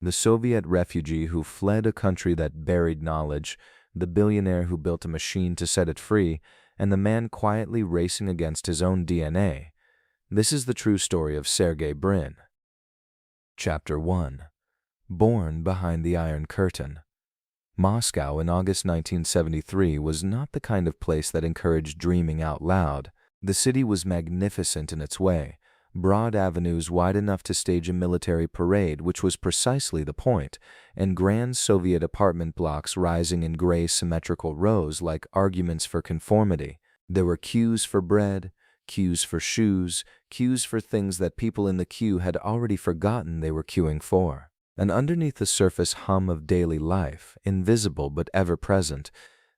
The Soviet refugee who fled a country that buried knowledge, the billionaire who built a machine to set it free, and the man quietly racing against his own DNA. This is the true story of Sergey Brin. Chapter 1. Born Behind the Iron Curtain. Moscow in August 1973 was not the kind of place that encouraged dreaming out loud. The city was magnificent in its way, broad avenues wide enough to stage a military parade, which was precisely the point, and grand Soviet apartment blocks rising in gray symmetrical rows like arguments for conformity. There were queues for bread, queues for shoes, queues for things that people in the queue had already forgotten they were queuing for. And underneath the surface hum of daily life, invisible but ever-present,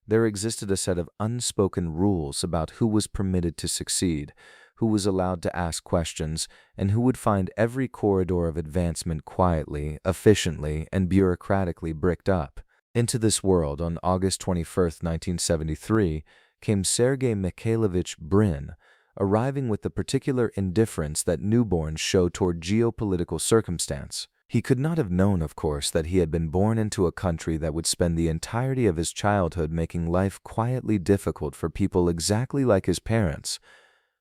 there existed a set of unspoken rules about who was permitted to succeed, who was allowed to ask questions, and who would find every corridor of advancement quietly, efficiently, and bureaucratically bricked up. Into this world, on August 21, 1973, came Sergey Mikhailovich Brin, arriving with the particular indifference that newborns show toward geopolitical circumstance. He could not have known, of course, that he had been born into a country that would spend the entirety of his childhood making life quietly difficult for people exactly like his parents.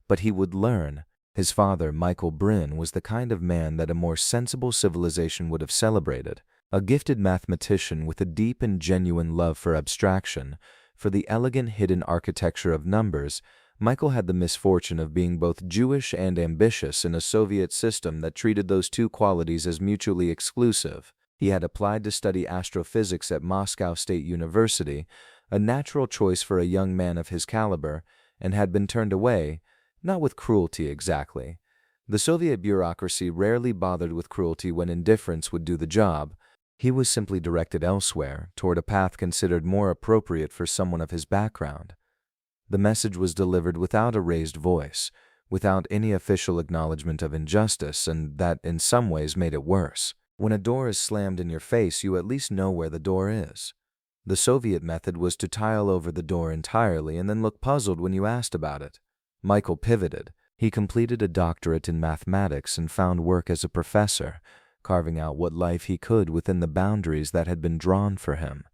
But he would learn. His father, Michael Brin, was the kind of man that a more sensible civilization would have celebrated. A gifted mathematician with a deep and genuine love for abstraction, for the elegant hidden architecture of numbers, Michael had the misfortune of being both Jewish and ambitious in a Soviet system that treated those two qualities as mutually exclusive. He had applied to study astrophysics at Moscow State University, a natural choice for a young man of his caliber, and had been turned away, not with cruelty exactly. The Soviet bureaucracy rarely bothered with cruelty when indifference would do the job. He was simply directed elsewhere, toward a path considered more appropriate for someone of his background. The message was delivered without a raised voice, without any official acknowledgement of injustice, and that in some ways made it worse. When a door is slammed in your face, you at least know where the door is. The Soviet method was to tile over the door entirely and then look puzzled when you asked about it. Michael pivoted. He completed a doctorate in mathematics and found work as a professor, carving out what life he could within the boundaries that had been drawn for him.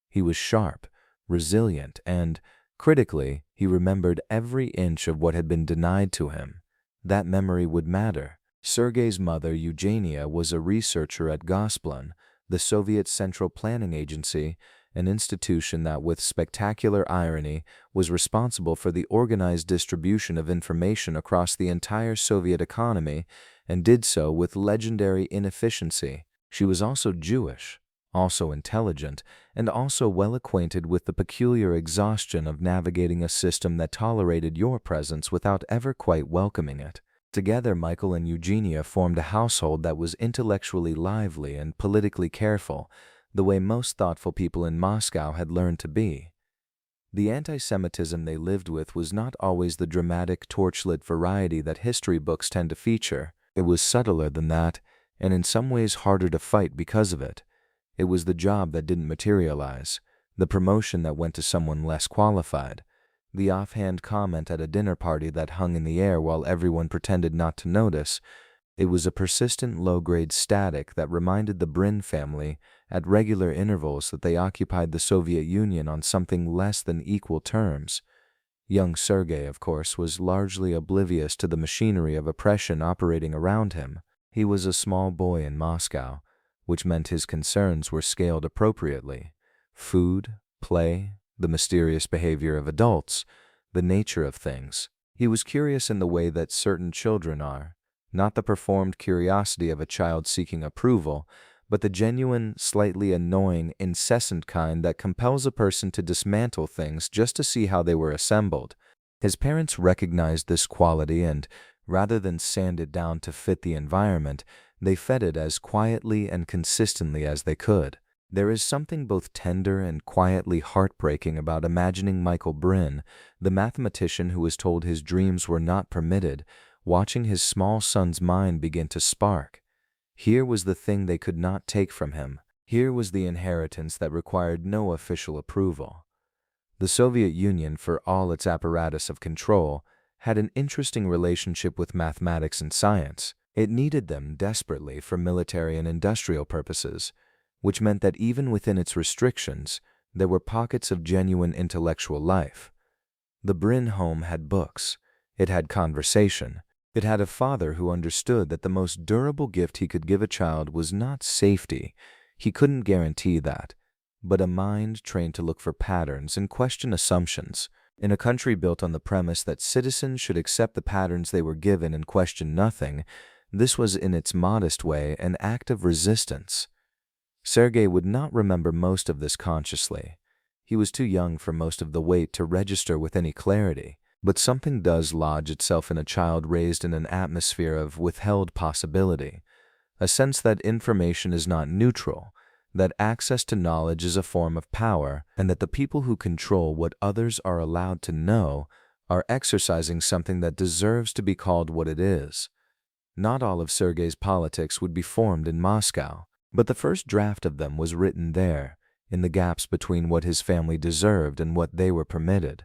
He was sharp, resilient, and, critically, he remembered every inch of what had been denied to him. That memory would matter. Sergey's mother, Eugenia, was a researcher at Gosplan, the Soviet Central Planning Agency, an institution that, with spectacular irony, was responsible for the organized distribution of information across the entire Soviet economy, and did so with legendary inefficiency. She was also Jewish, also intelligent, and also well acquainted with the peculiar exhaustion of navigating a system that tolerated your presence without ever quite welcoming it. Together, Michael and Eugenia formed a household that was intellectually lively and politically careful, the way most thoughtful people in Moscow had learned to be. The anti-Semitism they lived with was not always the dramatic, torchlit variety that history books tend to feature. It was subtler than that, and in some ways harder to fight because of it. It was the job that didn't materialize, the promotion that went to someone less qualified, the offhand comment at a dinner party that hung in the air while everyone pretended not to notice. It was a persistent low-grade static that reminded the Brin family at regular intervals that they occupied the Soviet Union on something less than equal terms. Young Sergey, of course, was largely oblivious to the machinery of oppression operating around him. He was a small boy in Moscow, which meant his concerns were scaled appropriately. Food, play, the mysterious behavior of adults, the nature of things. He was curious in the way that certain children are, not the performed curiosity of a child seeking approval, but the genuine, slightly annoying, incessant kind that compels a person to dismantle things just to see how they were assembled. His parents recognized this quality and, rather than sand it down to fit the environment, they fed it as quietly and consistently as they could. There is something both tender and quietly heartbreaking about imagining Michael Brin, the mathematician who was told his dreams were not permitted, watching his small son's mind begin to spark. Here was the thing they could not take from him. Here was the inheritance that required no official approval. The Soviet Union, for all its apparatus of control, had an interesting relationship with mathematics and science. It needed them desperately for military and industrial purposes, which meant that even within its restrictions, there were pockets of genuine intellectual life. The Brin home had books. It had conversation. It had a father who understood that the most durable gift he could give a child was not safety. He couldn't guarantee that, but a mind trained to look for patterns and question assumptions. In a country built on the premise that citizens should accept the patterns they were given and question nothing, this was in its modest way an act of resistance. Sergey would not remember most of this consciously. He was too young for most of the weight to register with any clarity, but something does lodge itself in a child raised in an atmosphere of withheld possibility, a sense that information is not neutral, that access to knowledge is a form of power, and that the people who control what others are allowed to know are exercising something that deserves to be called what it is. Not all of Sergey's politics would be formed in Moscow, but the first draft of them was written there, in the gaps between what his family deserved and what they were permitted.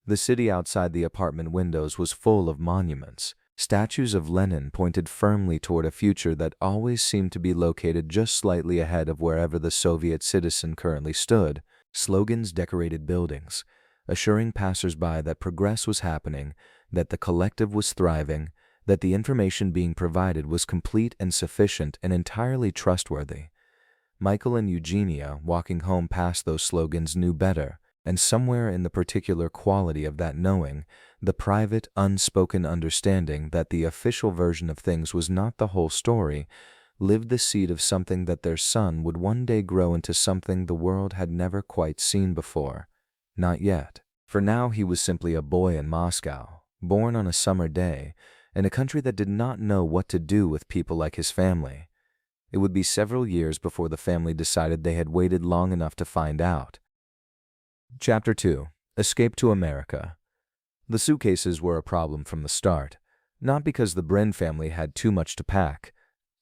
The city outside the apartment windows was full of monuments. Statues of Lenin pointed firmly toward a future that always seemed to be located just slightly ahead of wherever the Soviet citizen currently stood. Slogans decorated buildings, assuring passers-by that progress was happening, that the collective was thriving, that the information being provided was complete and sufficient and entirely trustworthy. Michael and Eugenia, walking home past those slogans, knew better, and somewhere in the particular quality of that knowing, the private, unspoken understanding that the official version of things was not the whole story, lived the seed of something that their son would one day grow into something the world had never quite seen before. Not yet. For now he was simply a boy in Moscow, born on a summer day, in a country that did not know what to do with people like his family. It would be several years before the family decided they had waited long enough to find out. Chapter 2. Escape to America. The suitcases were a problem from the start, not because the Brin family had too much to pack.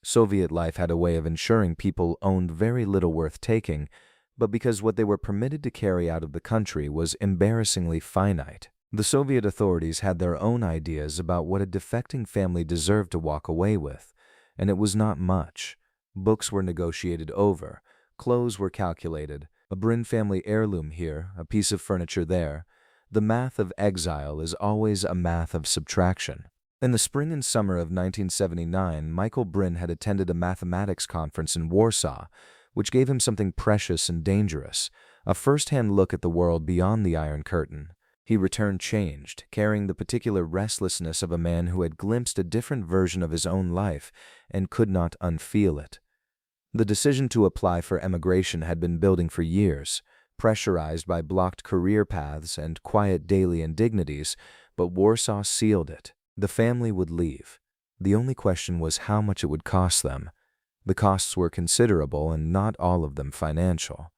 Soviet life had a way of ensuring people owned very little worth taking, but because what they were permitted to carry out of the country was embarrassingly finite. The Soviet authorities had their own ideas about what a defecting family deserved to walk away with, and it was not much. Books were negotiated over, clothes were calculated, a Brin family heirloom here, a piece of furniture there. The math of exile is always a math of subtraction. In the spring and summer of 1979, Michael Brin had attended a mathematics conference in Warsaw, which gave him something precious and dangerous, a first-hand look at the world beyond the Iron Curtain. He returned changed, carrying the particular restlessness of a man who had glimpsed a different version of his own life and could not unfeel it. The decision to apply for emigration had been building for years, pressurized by blocked career paths and quiet daily indignities, but Warsaw sealed it. The family would leave. The only question was how much it would cost them. The costs were considerable and not all of them financial.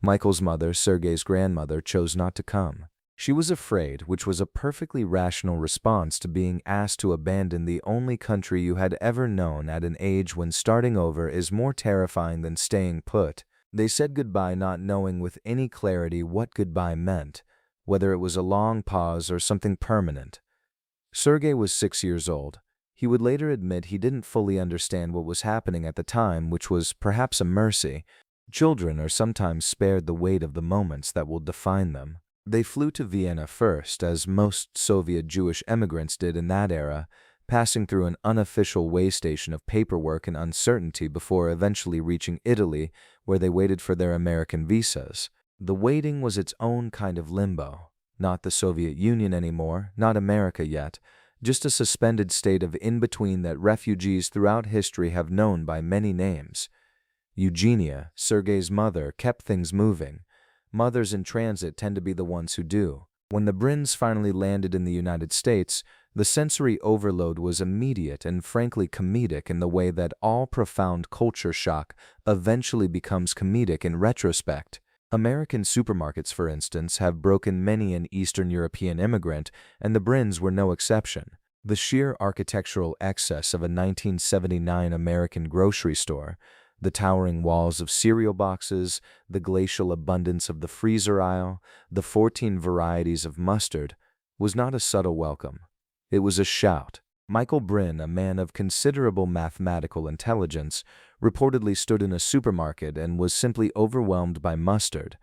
Michael's mother, Sergey's grandmother, chose not to come. She was afraid, which was a perfectly rational response to being asked to abandon the only country you had ever known at an age when starting over is more terrifying than staying put. They said goodbye not knowing with any clarity what goodbye meant, whether it was a long pause or something permanent. Sergey was 6 years old. He would later admit he didn't fully understand what was happening at the time, which was perhaps a mercy. Children are sometimes spared the weight of the moments that will define them. They flew to Vienna first, as most Soviet Jewish emigrants did in that era, passing through an unofficial way station of paperwork and uncertainty before eventually reaching Italy, where they waited for their American visas. The waiting was its own kind of limbo. Not the Soviet Union anymore, not America yet, just a suspended state of in-between that refugees throughout history have known by many names. Eugenia, Sergey's mother, kept things moving. Mothers in transit tend to be the ones who do. When the Brins finally landed in the United States, the sensory overload was immediate and frankly comedic in the way that all profound culture shock eventually becomes comedic in retrospect. American supermarkets, for instance, have broken many an Eastern European immigrant, and the Brins were no exception. The sheer architectural excess of a 1979 American grocery store, the towering walls of cereal boxes, the glacial abundance of the freezer aisle, the 14 varieties of mustard, was not a subtle welcome. It was a shout. Michael Brin, a man of considerable mathematical intelligence, reportedly stood in a supermarket and was simply overwhelmed by mustard.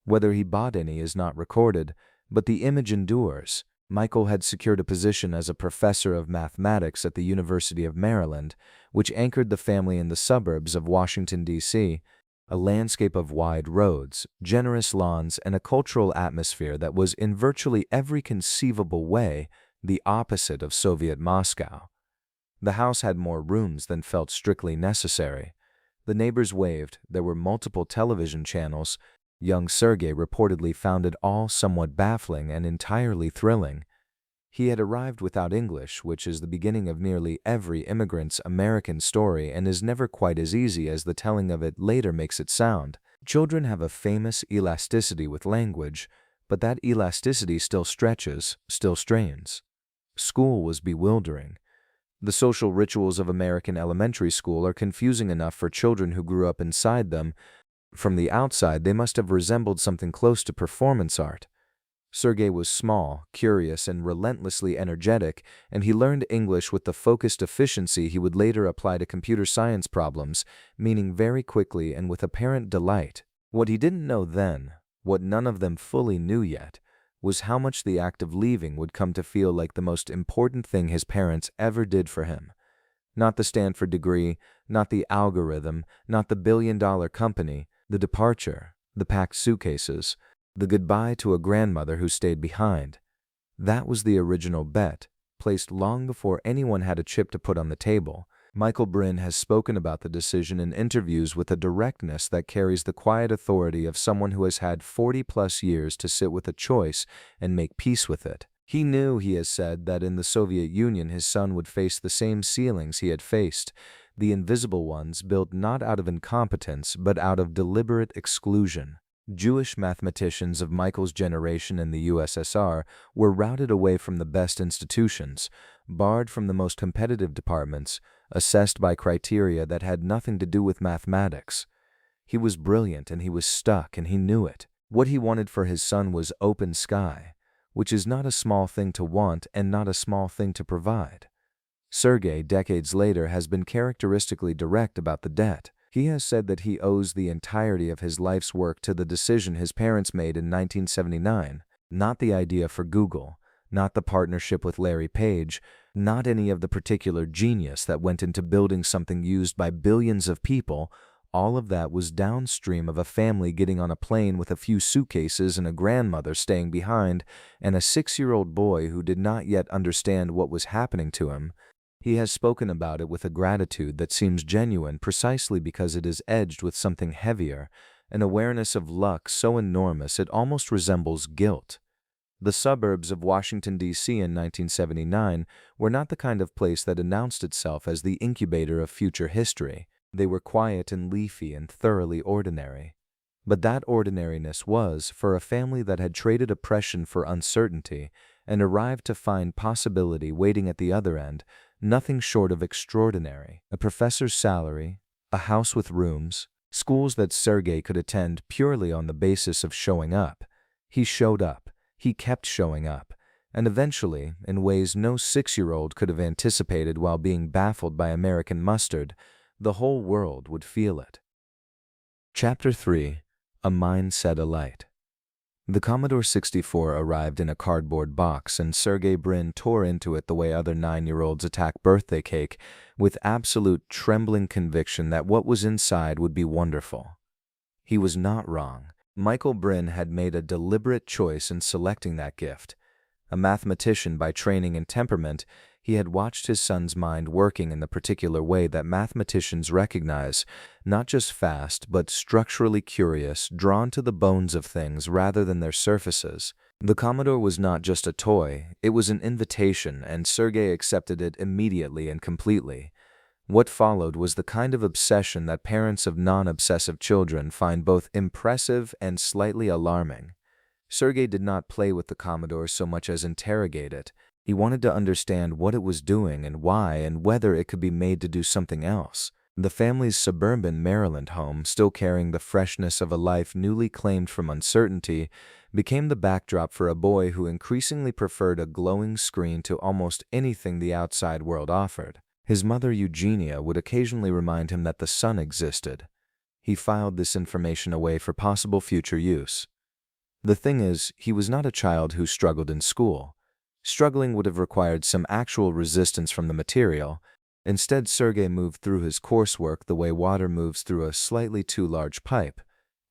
Whether he bought any is not recorded, but the image endures. Michael had secured a position as a professor of mathematics at the University of Maryland, which anchored the family in the suburbs of Washington, D.C., a landscape of wide roads, generous lawns, and a cultural atmosphere that was in virtually every conceivable way the opposite of Soviet Moscow. The house had more rooms than felt strictly necessary. The neighbors waved, there were multiple television channels. Young Sergey reportedly found it all somewhat baffling and entirely thrilling. He had arrived without English, which is the beginning of nearly every immigrant's American story and is never quite as easy as the telling of it later makes it sound. Children have a famous elasticity with language, but that elasticity still stretches, still strains. School was bewildering. The social rituals of American elementary school are confusing enough for children who grew up inside them. From the outside, they must have resembled something close to performance art. Sergey was small, curious, and relentlessly energetic, and he learned English with the focused efficiency he would later apply to computer science problems, meaning very quickly and with apparent delight. What he didn't know then, what none of them fully knew yet, was how much the act of leaving would come to feel like the most important thing his parents ever did for him. Not the Stanford degree, not the algorithm, not the billion-dollar company, the departure, the packed suitcases, the goodbye to a grandmother who stayed behind. That was the original bet, placed long before anyone had a chip to put on the table. Michael Brin has spoken about the decision in interviews with a directness that carries the quiet authority of someone who has had 40-plus years to sit with a choice and make peace with it. He knew, he has said, that in the Soviet Union his son would face the same ceilings he had faced, the invisible ones built not out of incompetence but out of deliberate exclusion. Jewish mathematicians of Michael's generation in the USSR were routed away from the best institutions, barred from the most competitive departments, assessed by criteria that had nothing to do with mathematics. He was brilliant and he was stuck and he knew it. What he wanted for his son was open sky, which is not a small thing to want and not a small thing to provide. Sergey, decades later, has been characteristically direct about the debt. He has said that he owes the entirety of his life's work to the decision his parents made in 1979, not the idea for Google, not the partnership with Larry Page, not any of the particular genius that went into building something used by billions of people. All of that was downstream of a family getting on a plane with a few suitcases and a grandmother staying behind and a 6-year-old boy who did not yet understand what was happening to him. He has spoken about it with a gratitude that seems genuine precisely because it is edged with something heavier, an awareness of luck so enormous it almost resembles guilt. The suburbs of Washington, D.C. in 1979 were not the kind of place that announced itself as the incubator of future history. They were quiet and leafy and thoroughly ordinary. But that ordinariness was, for a family that had traded oppression for uncertainty and arrived to find possibility waiting at the other end, nothing short of extraordinary. A professor's salary, a house with rooms, schools that Sergey could attend purely on the basis of showing up. He showed up, he kept showing up, and eventually, in ways no 6-year-old could have anticipated while being baffled by American mustard, the whole world would feel it. Chapter 3. A Mind Set Alight. The Commodore 64 arrived in a cardboard box, and Sergey Brin tore into it the way other 9-year-olds attack birthday cake, with absolute trembling conviction that what was inside would be wonderful. He was not wrong. Michael Brin had made a deliberate choice in selecting that gift. A mathematician by training and temperament, he had watched his son's mind working in the particular way that mathematicians recognize, not just fast, but structurally curious, drawn to the bones of things rather than their surfaces. The Commodore was not just a toy, it was an invitation, and Sergey accepted it immediately and completely. What followed was the kind of obsession that parents of non-obsessive children find both impressive and slightly alarming. Sergey did not play with the Commodore so much as interrogate it. He wanted to understand what it was doing and why and whether it could be made to do something else. The family's suburban Maryland home, still carrying the freshness of a life newly claimed from uncertainty, became the backdrop for a boy who increasingly preferred a glowing screen to almost anything the outside world offered. His mother, Eugenia, would occasionally remind him that the sun existed. He filed this information away for possible future use. The thing is, he was not a child who struggled in school. Struggling would have required some actual resistance from the material. Instead, Sergey moved through his coursework the way water moves through a slightly too large pipe,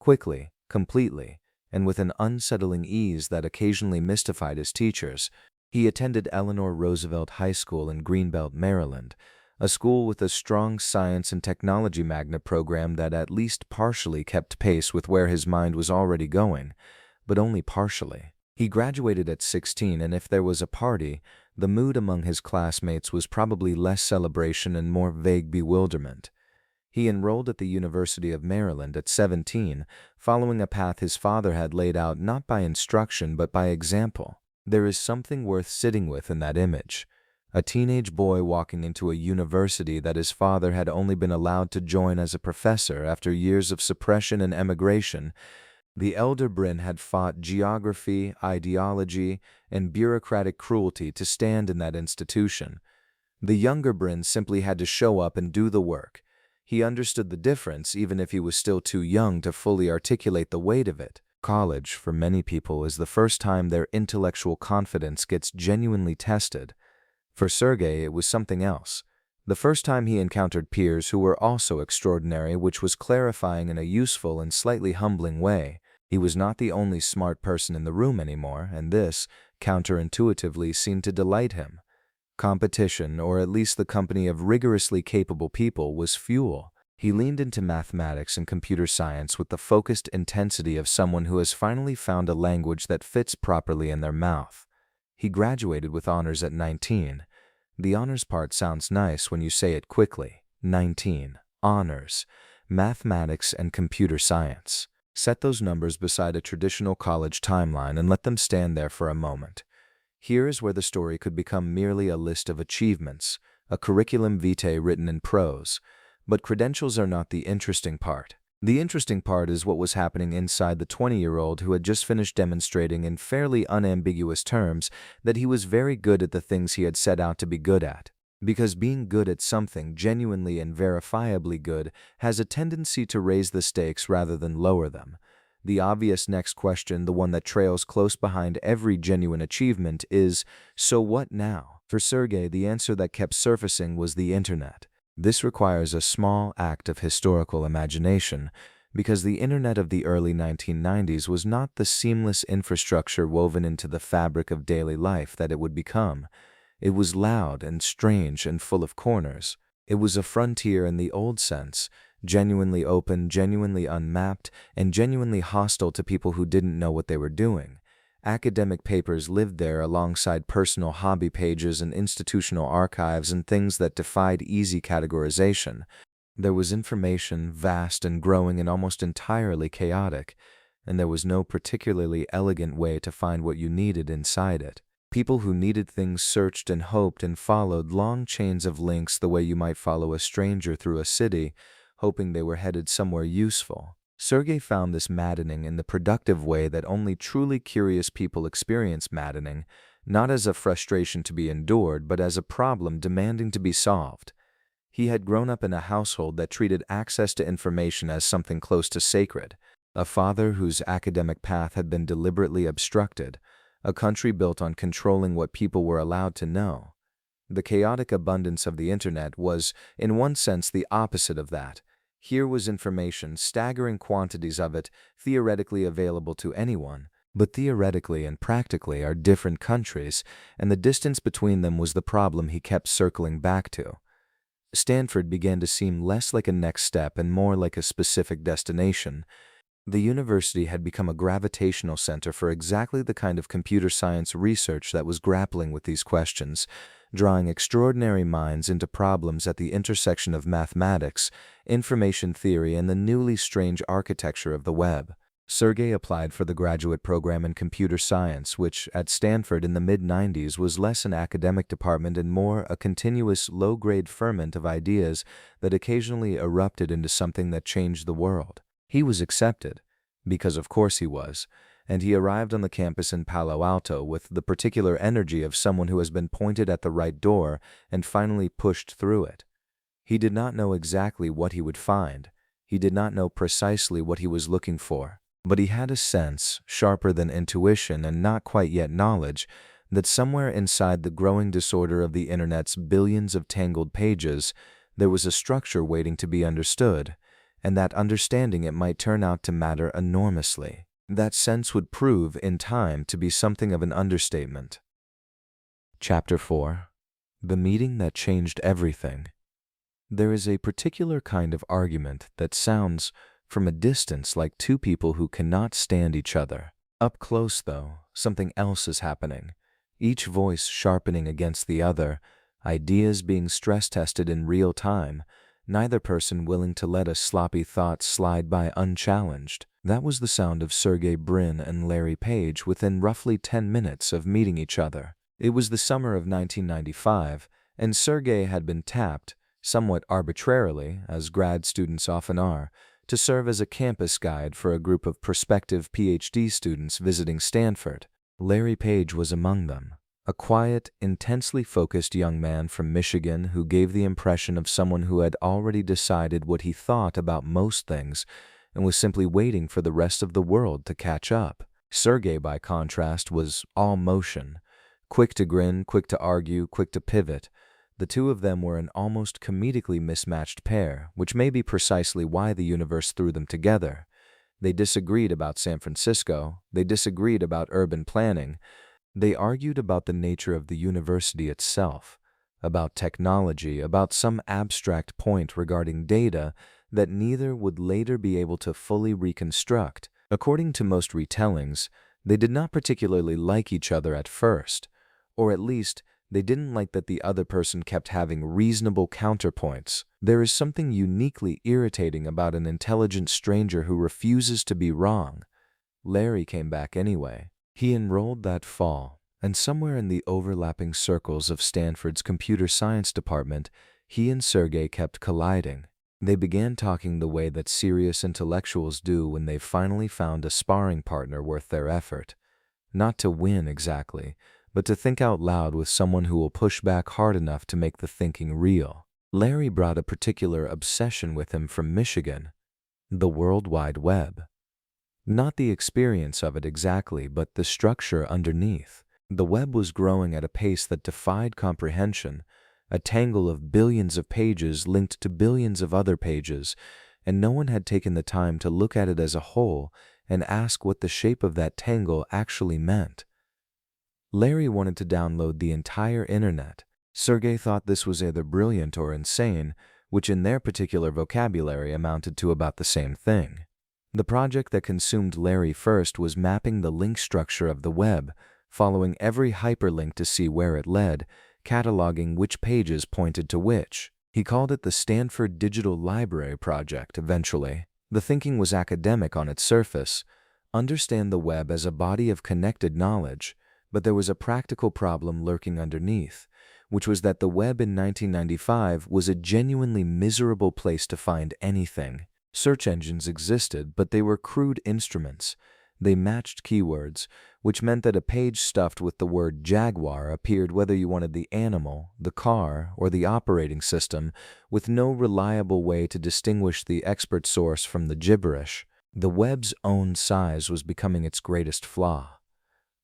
quickly, completely, and with an unsettling ease that occasionally mystified his teachers. He attended Eleanor Roosevelt High School in Greenbelt, Maryland, a school with a strong science and technology magnet program that at least partially kept pace with where his mind was already going, but only partially. He graduated at 16, and if there was a party, the mood among his classmates was probably less celebration and more vague bewilderment. He enrolled at the University of Maryland at 17, following a path his father had laid out not by instruction but by example. There is something worth sitting with in that image. A teenage boy walking into a university that his father had only been allowed to join as a professor after years of suppression and emigration. The elder Brin had fought geography, ideology, and bureaucratic cruelty to stand in that institution. The younger Brin simply had to show up and do the work. He understood the difference, even if he was still too young to fully articulate the weight of it. College, for many people, is the first time their intellectual confidence gets genuinely tested. For Sergey, it was something else. The first time he encountered peers who were also extraordinary, which was clarifying in a useful and slightly humbling way. He was not the only smart person in the room anymore, and this, counterintuitively, seemed to delight him. Competition, or at least the company of rigorously capable people, was fuel. He leaned into mathematics and computer science with the focused intensity of someone who has finally found a language that fits properly in their mouth. He graduated with honors at 19. The honors part sounds nice when you say it quickly. 19. Honors. Mathematics and computer science. Set those numbers beside a traditional college timeline and let them stand there for a moment. Here is where the story could become merely a list of achievements, a curriculum vitae written in prose. But credentials are not the interesting part. The interesting part is what was happening inside the 20-year-old who had just finished demonstrating in fairly unambiguous terms that he was very good at the things he had set out to be good at. Because being good at something, genuinely and verifiably good, has a tendency to raise the stakes rather than lower them. The obvious next question, the one that trails close behind every genuine achievement, is, so what now? For Sergey, the answer that kept surfacing was the internet. This requires a small act of historical imagination, because the internet of the early 1990s was not the seamless infrastructure woven into the fabric of daily life that it would become. It was loud and strange and full of corners. It was a frontier in the old sense, genuinely open, genuinely unmapped, and genuinely hostile to people who didn't know what they were doing. Academic papers lived there alongside personal hobby pages and institutional archives and things that defied easy categorization. There was information, vast and growing and almost entirely chaotic, and there was no particularly elegant way to find what you needed inside it. People who needed things searched and hoped and followed long chains of links the way you might follow a stranger through a city, hoping they were headed somewhere useful. Sergey found this maddening in the productive way that only truly curious people experience maddening, not as a frustration to be endured, but as a problem demanding to be solved. He had grown up in a household that treated access to information as something close to sacred, a father whose academic path had been deliberately obstructed, a country built on controlling what people were allowed to know. The chaotic abundance of the internet was, in one sense, the opposite of that. Here was information, staggering quantities of it, theoretically available to anyone. But theoretically and practically are different countries, and the distance between them was the problem he kept circling back to. Stanford began to seem less like a next step and more like a specific destination. The university had become a gravitational center for exactly the kind of computer science research that was grappling with these questions, drawing extraordinary minds into problems at the intersection of mathematics, information theory, and the newly strange architecture of the web. Sergey applied for the graduate program in computer science, which at Stanford in the mid-90s was less an academic department and more a continuous low-grade ferment of ideas that occasionally erupted into something that changed the world. He was accepted, because of course he was, and he arrived on the campus in Palo Alto with the particular energy of someone who has been pointed at the right door and finally pushed through it. He did not know exactly what he would find. He did not know precisely what he was looking for. But he had a sense, sharper than intuition and not quite yet knowledge, that somewhere inside the growing disorder of the Internet's billions of tangled pages, there was a structure waiting to be understood, and that understanding it might turn out to matter enormously. That sense would prove, in time, to be something of an understatement. Chapter 4. The Meeting That Changed Everything. There is a particular kind of argument that sounds, from a distance, like two people who cannot stand each other. Up close, though, something else is happening, each voice sharpening against the other, ideas being stress-tested in real time, neither person willing to let a sloppy thought slide by unchallenged. That was the sound of Sergey Brin and Larry Page within roughly 10 minutes of meeting each other. It was the summer of 1995, and Sergey had been tapped, somewhat arbitrarily, as grad students often are, to serve as a campus guide for a group of prospective PhD students visiting Stanford. Larry Page was among them, a quiet, intensely focused young man from Michigan who gave the impression of someone who had already decided what he thought about most things and was simply waiting for the rest of the world to catch up. Sergey, by contrast, was all motion, quick to grin, quick to argue, quick to pivot. The two of them were an almost comedically mismatched pair, which may be precisely why the universe threw them together. They disagreed about San Francisco, they disagreed about urban planning, they argued about the nature of the university itself, about technology, about some abstract point regarding data that neither would later be able to fully reconstruct. According to most retellings, they did not particularly like each other at first, or at least they didn't like that the other person kept having reasonable counterpoints. There is something uniquely irritating about an intelligent stranger who refuses to be wrong. Larry came back anyway. He enrolled that fall, and somewhere in the overlapping circles of Stanford's computer science department, he and Sergey kept colliding. They began talking the way that serious intellectuals do when they've finally found a sparring partner worth their effort. Not to win exactly, but to think out loud with someone who will push back hard enough to make the thinking real. Larry brought a particular obsession with him from Michigan: the World Wide Web. Not the experience of it exactly, but the structure underneath. The web was growing at a pace that defied comprehension, a tangle of billions of pages linked to billions of other pages, and no one had taken the time to look at it as a whole and ask what the shape of that tangle actually meant. Larry wanted to download the entire internet. Sergey thought this was either brilliant or insane, which in their particular vocabulary amounted to about the same thing. The project that consumed Larry first was mapping the link structure of the web, following every hyperlink to see where it led, cataloging which pages pointed to which. He called it the Stanford Digital Library Project eventually. The thinking was academic on its surface. Understand the web as a body of connected knowledge. But there was a practical problem lurking underneath, which was that the web in 1995 was a genuinely miserable place to find anything. Search engines existed, but they were crude instruments. They matched keywords, which meant that a page stuffed with the word Jaguar appeared whether you wanted the animal, the car, or the operating system, with no reliable way to distinguish the expert source from the gibberish. The web's own size was becoming its greatest flaw.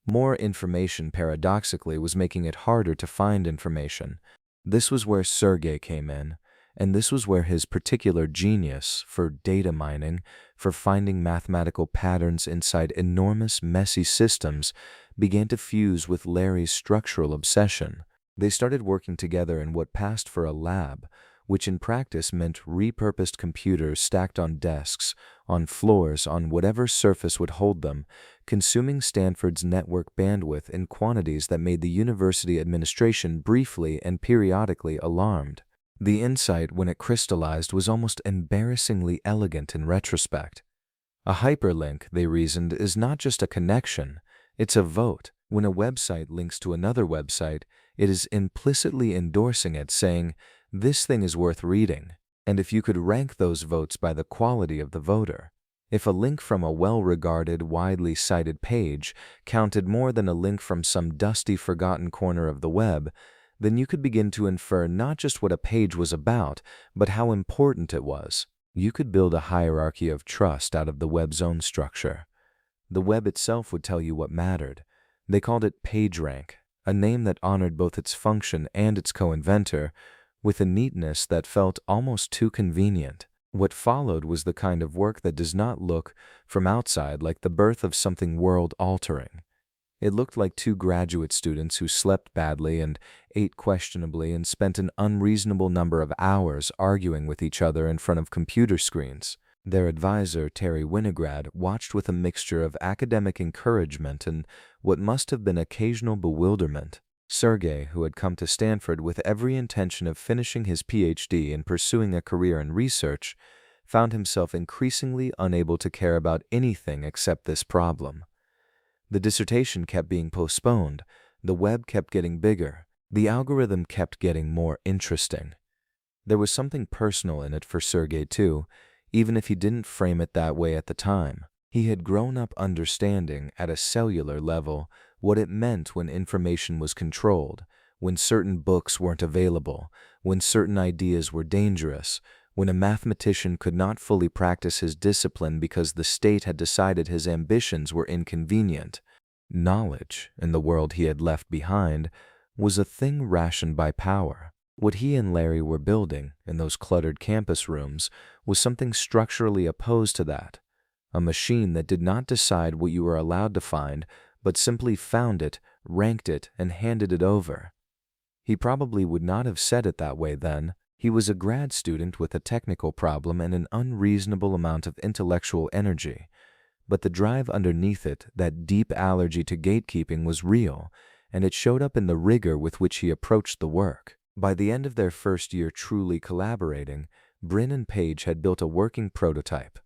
More information, paradoxically, was making it harder to find information. This was where Sergey came in, and this was where his particular genius for data mining, for finding mathematical patterns inside enormous, messy systems, began to fuse with Larry's structural obsession. They started working together in what passed for a lab, which in practice meant repurposed computers stacked on desks, on floors, on whatever surface would hold them, consuming Stanford's network bandwidth in quantities that made the university administration briefly and periodically alarmed. The insight, when it crystallized, was almost embarrassingly elegant in retrospect. A hyperlink, they reasoned, is not just a connection, it's a vote. When a website links to another website, it is implicitly endorsing it, saying, "This thing is worth reading." And if you could rank those votes by the quality of the voter, if a link from a well-regarded, widely cited page counted more than a link from some dusty, forgotten corner of the web, then you could begin to infer not just what a page was about, but how important it was. You could build a hierarchy of trust out of the web's own structure. The web itself would tell you what mattered. They called it PageRank, a name that honored both its function and its co-inventor, with a neatness that felt almost too convenient. What followed was the kind of work that does not look, from outside, like the birth of something world-altering. It looked like two graduate students who slept badly and ate questionably and spent an unreasonable number of hours arguing with each other in front of computer screens. Their advisor, Terry Winograd, watched with a mixture of academic encouragement and what must have been occasional bewilderment. Sergey, who had come to Stanford with every intention of finishing his PhD and pursuing a career in research, found himself increasingly unable to care about anything except this problem. The dissertation kept being postponed, the web kept getting bigger, the algorithm kept getting more interesting. There was something personal in it for Sergey too, even if he didn't frame it that way at the time. He had grown up understanding, at a cellular level, what it meant when information was controlled, when certain books weren't available, when certain ideas were dangerous, when a mathematician could not fully practice his discipline because the state had decided his ambitions were inconvenient. Knowledge, in the world he had left behind, was a thing rationed by power. What he and Larry were building in those cluttered campus rooms was something structurally opposed to that. A machine that did not decide what you were allowed to find, but simply found it, ranked it, and handed it over. He probably would not have said it that way then. He was a grad student with a technical problem and an unreasonable amount of intellectual energy. But the drive underneath it, that deep allergy to gatekeeping, was real, and it showed up in the rigor with which he approached the work. By the end of their first year truly collaborating, Brin and Page had built a working prototype.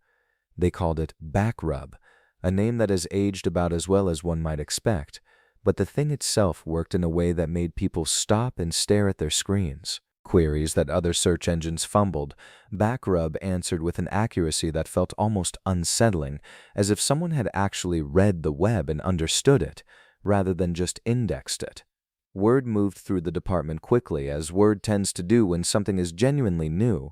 They called it Backrub, a name that has aged about as well as one might expect, but the thing itself worked in a way that made people stop and stare at their screens. Queries that other search engines fumbled, Backrub answered with an accuracy that felt almost unsettling, as if someone had actually read the web and understood it, rather than just indexed it. Word moved through the department quickly, as word tends to do when something is genuinely new.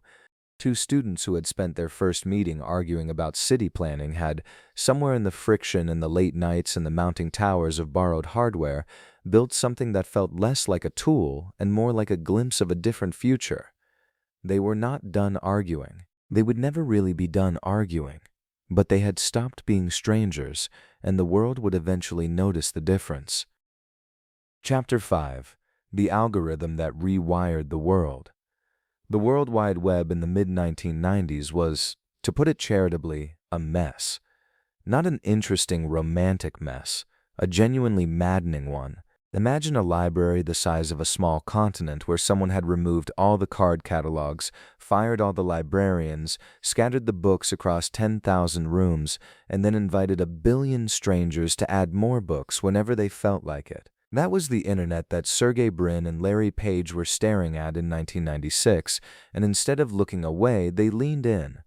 Two students who had spent their first meeting arguing about city planning had, somewhere in the friction and the late nights and the mounting towers of borrowed hardware, built something that felt less like a tool and more like a glimpse of a different future. They were not done arguing. They would never really be done arguing. But they had stopped being strangers, and the world would eventually notice the difference. Chapter 5. The Algorithm That Rewired the World. The World Wide Web in the mid-1990s was, to put it charitably, a mess. Not an interesting, romantic mess, a genuinely maddening one. Imagine a library the size of a small continent where someone had removed all the card catalogs, fired all the librarians, scattered the books across 10,000 rooms, and then invited 1 billion strangers to add more books whenever they felt like it. That was the internet that Sergey Brin and Larry Page were staring at in 1996, and instead of looking away, they leaned in.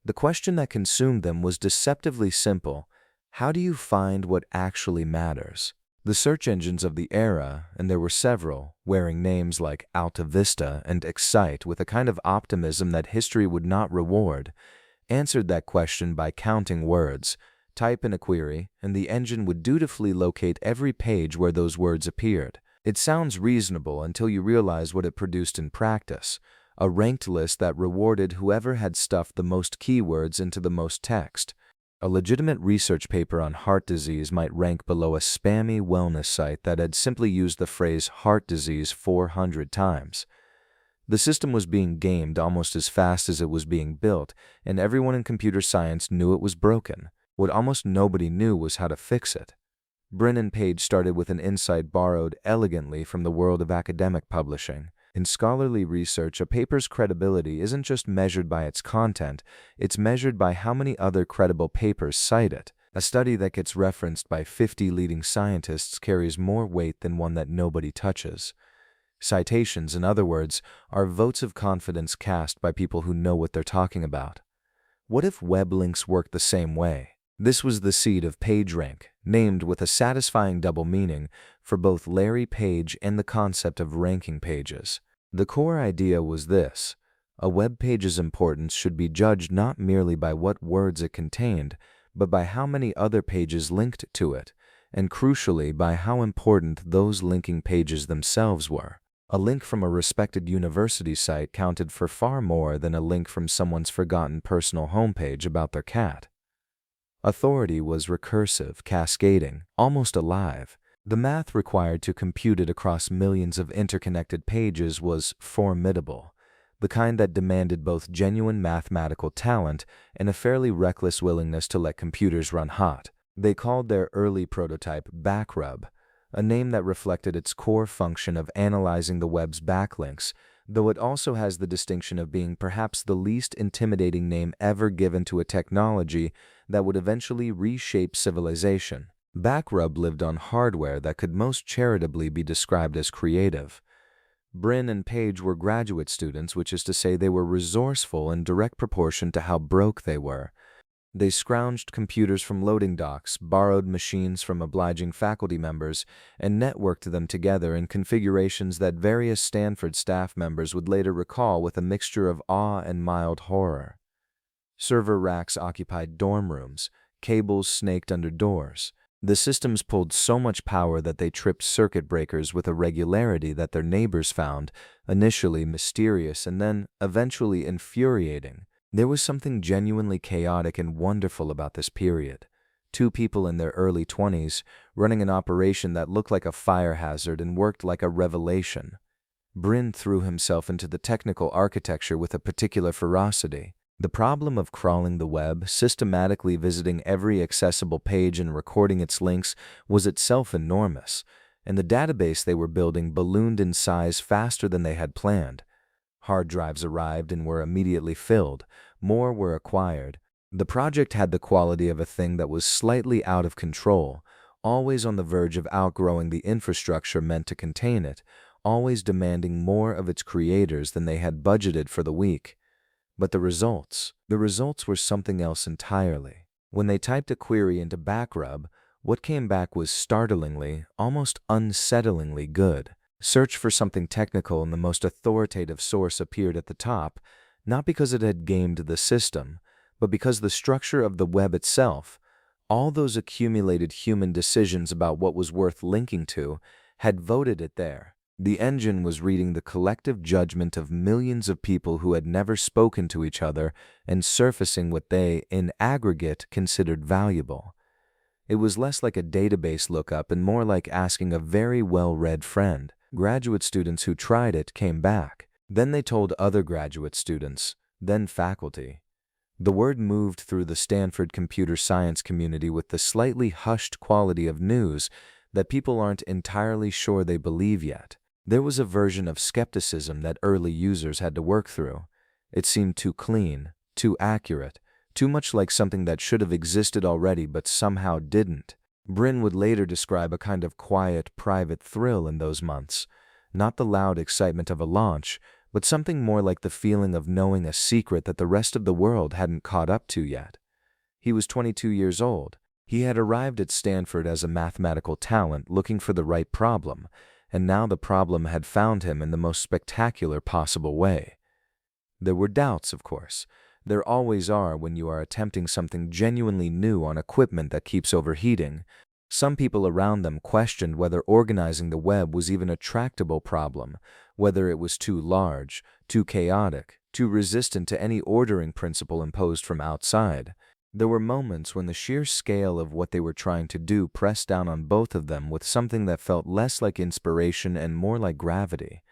The question that consumed them was deceptively simple. How do you find what actually matters? The search engines of the era, and there were several, wearing names like Alta Vista and Excite with a kind of optimism that history would not reward, answered that question by counting words. Type in a query, and the engine would dutifully locate every page where those words appeared. It sounds reasonable until you realize what it produced in practice. A ranked list that rewarded whoever had stuffed the most keywords into the most text. A legitimate research paper on heart disease might rank below a spammy wellness site that had simply used the phrase heart disease 400 times. The system was being gamed almost as fast as it was being built, and everyone in computer science knew it was broken. What almost nobody knew was how to fix it. Brin and Page started with an insight borrowed elegantly from the world of academic publishing. In scholarly research, a paper's credibility isn't just measured by its content, it's measured by how many other credible papers cite it. A study that gets referenced by 50 leading scientists carries more weight than one that nobody touches. Citations, in other words, are votes of confidence cast by people who know what they're talking about. What if web links worked the same way? This was the seed of PageRank, named with a satisfying double meaning for both Larry Page and the concept of ranking pages. The core idea was this: a web page's importance should be judged not merely by what words it contained, but by how many other pages linked to it, and crucially by how important those linking pages themselves were. A link from a respected university site counted for far more than a link from someone's forgotten personal homepage about their cat. Authority was recursive, cascading, almost alive. The math required to compute it across millions of interconnected pages was formidable, the kind that demanded both genuine mathematical talent and a fairly reckless willingness to let computers run hot. They called their early prototype Backrub, a name that reflected its core function of analyzing the web's backlinks, though it also has the distinction of being perhaps the least intimidating name ever given to a technology that would eventually reshape civilization. Backrub lived on hardware that could most charitably be described as creative. Brin and Page were graduate students, which is to say they were resourceful in direct proportion to how broke they were. They scrounged computers from loading docks, borrowed machines from obliging faculty members, and networked them together in configurations that various Stanford staff members would later recall with a mixture of awe and mild horror. Server racks occupied dorm rooms, cables snaked under doors. The systems pulled so much power that they tripped circuit breakers with a regularity that their neighbors found initially mysterious and then eventually infuriating. There was something genuinely chaotic and wonderful about this period. Two people in their early 20s running an operation that looked like a fire hazard and worked like a revelation. Brin threw himself into the technical architecture with a particular ferocity. The problem of crawling the web, systematically visiting every accessible page and recording its links, was itself enormous, and the database they were building ballooned in size faster than they had planned. Hard drives arrived and were immediately filled. More were acquired. The project had the quality of a thing that was slightly out of control, always on the verge of outgrowing the infrastructure meant to contain it, always demanding more of its creators than they had budgeted for the week. But the results were something else entirely. When they typed a query into Backrub, what came back was startlingly, almost unsettlingly good. Search for something technical and the most authoritative source appeared at the top, not because it had gamed the system, but because the structure of the web itself, all those accumulated human decisions about what was worth linking to, had voted it there. The engine was reading the collective judgment of millions of people who had never spoken to each other and surfacing what they, in aggregate, considered valuable. It was less like a database lookup and more like asking a very well-read friend. Graduate students who tried it came back. Then they told other graduate students, then faculty. The word moved through the Stanford computer science community with the slightly hushed quality of news that people aren't entirely sure they believe yet. There was a version of skepticism that early users had to work through. It seemed too clean, too accurate, too much like something that should have existed already but somehow didn't. Brin would later describe a kind of quiet, private thrill in those months, not the loud excitement of a launch, but something more like the feeling of knowing a secret that the rest of the world hadn't caught up to yet. He was 22 years old. He had arrived at Stanford as a mathematical talent looking for the right problem, and now the problem had found him in the most spectacular possible way. There were doubts, of course. There always are when you are attempting something genuinely new on equipment that keeps overheating. Some people around them questioned whether organizing the web was even a tractable problem, whether it was too large, too chaotic, too resistant to any ordering principle imposed from outside. There were moments when the sheer scale of what they were trying to do pressed down on both of them with something that felt less like inspiration and more like gravity.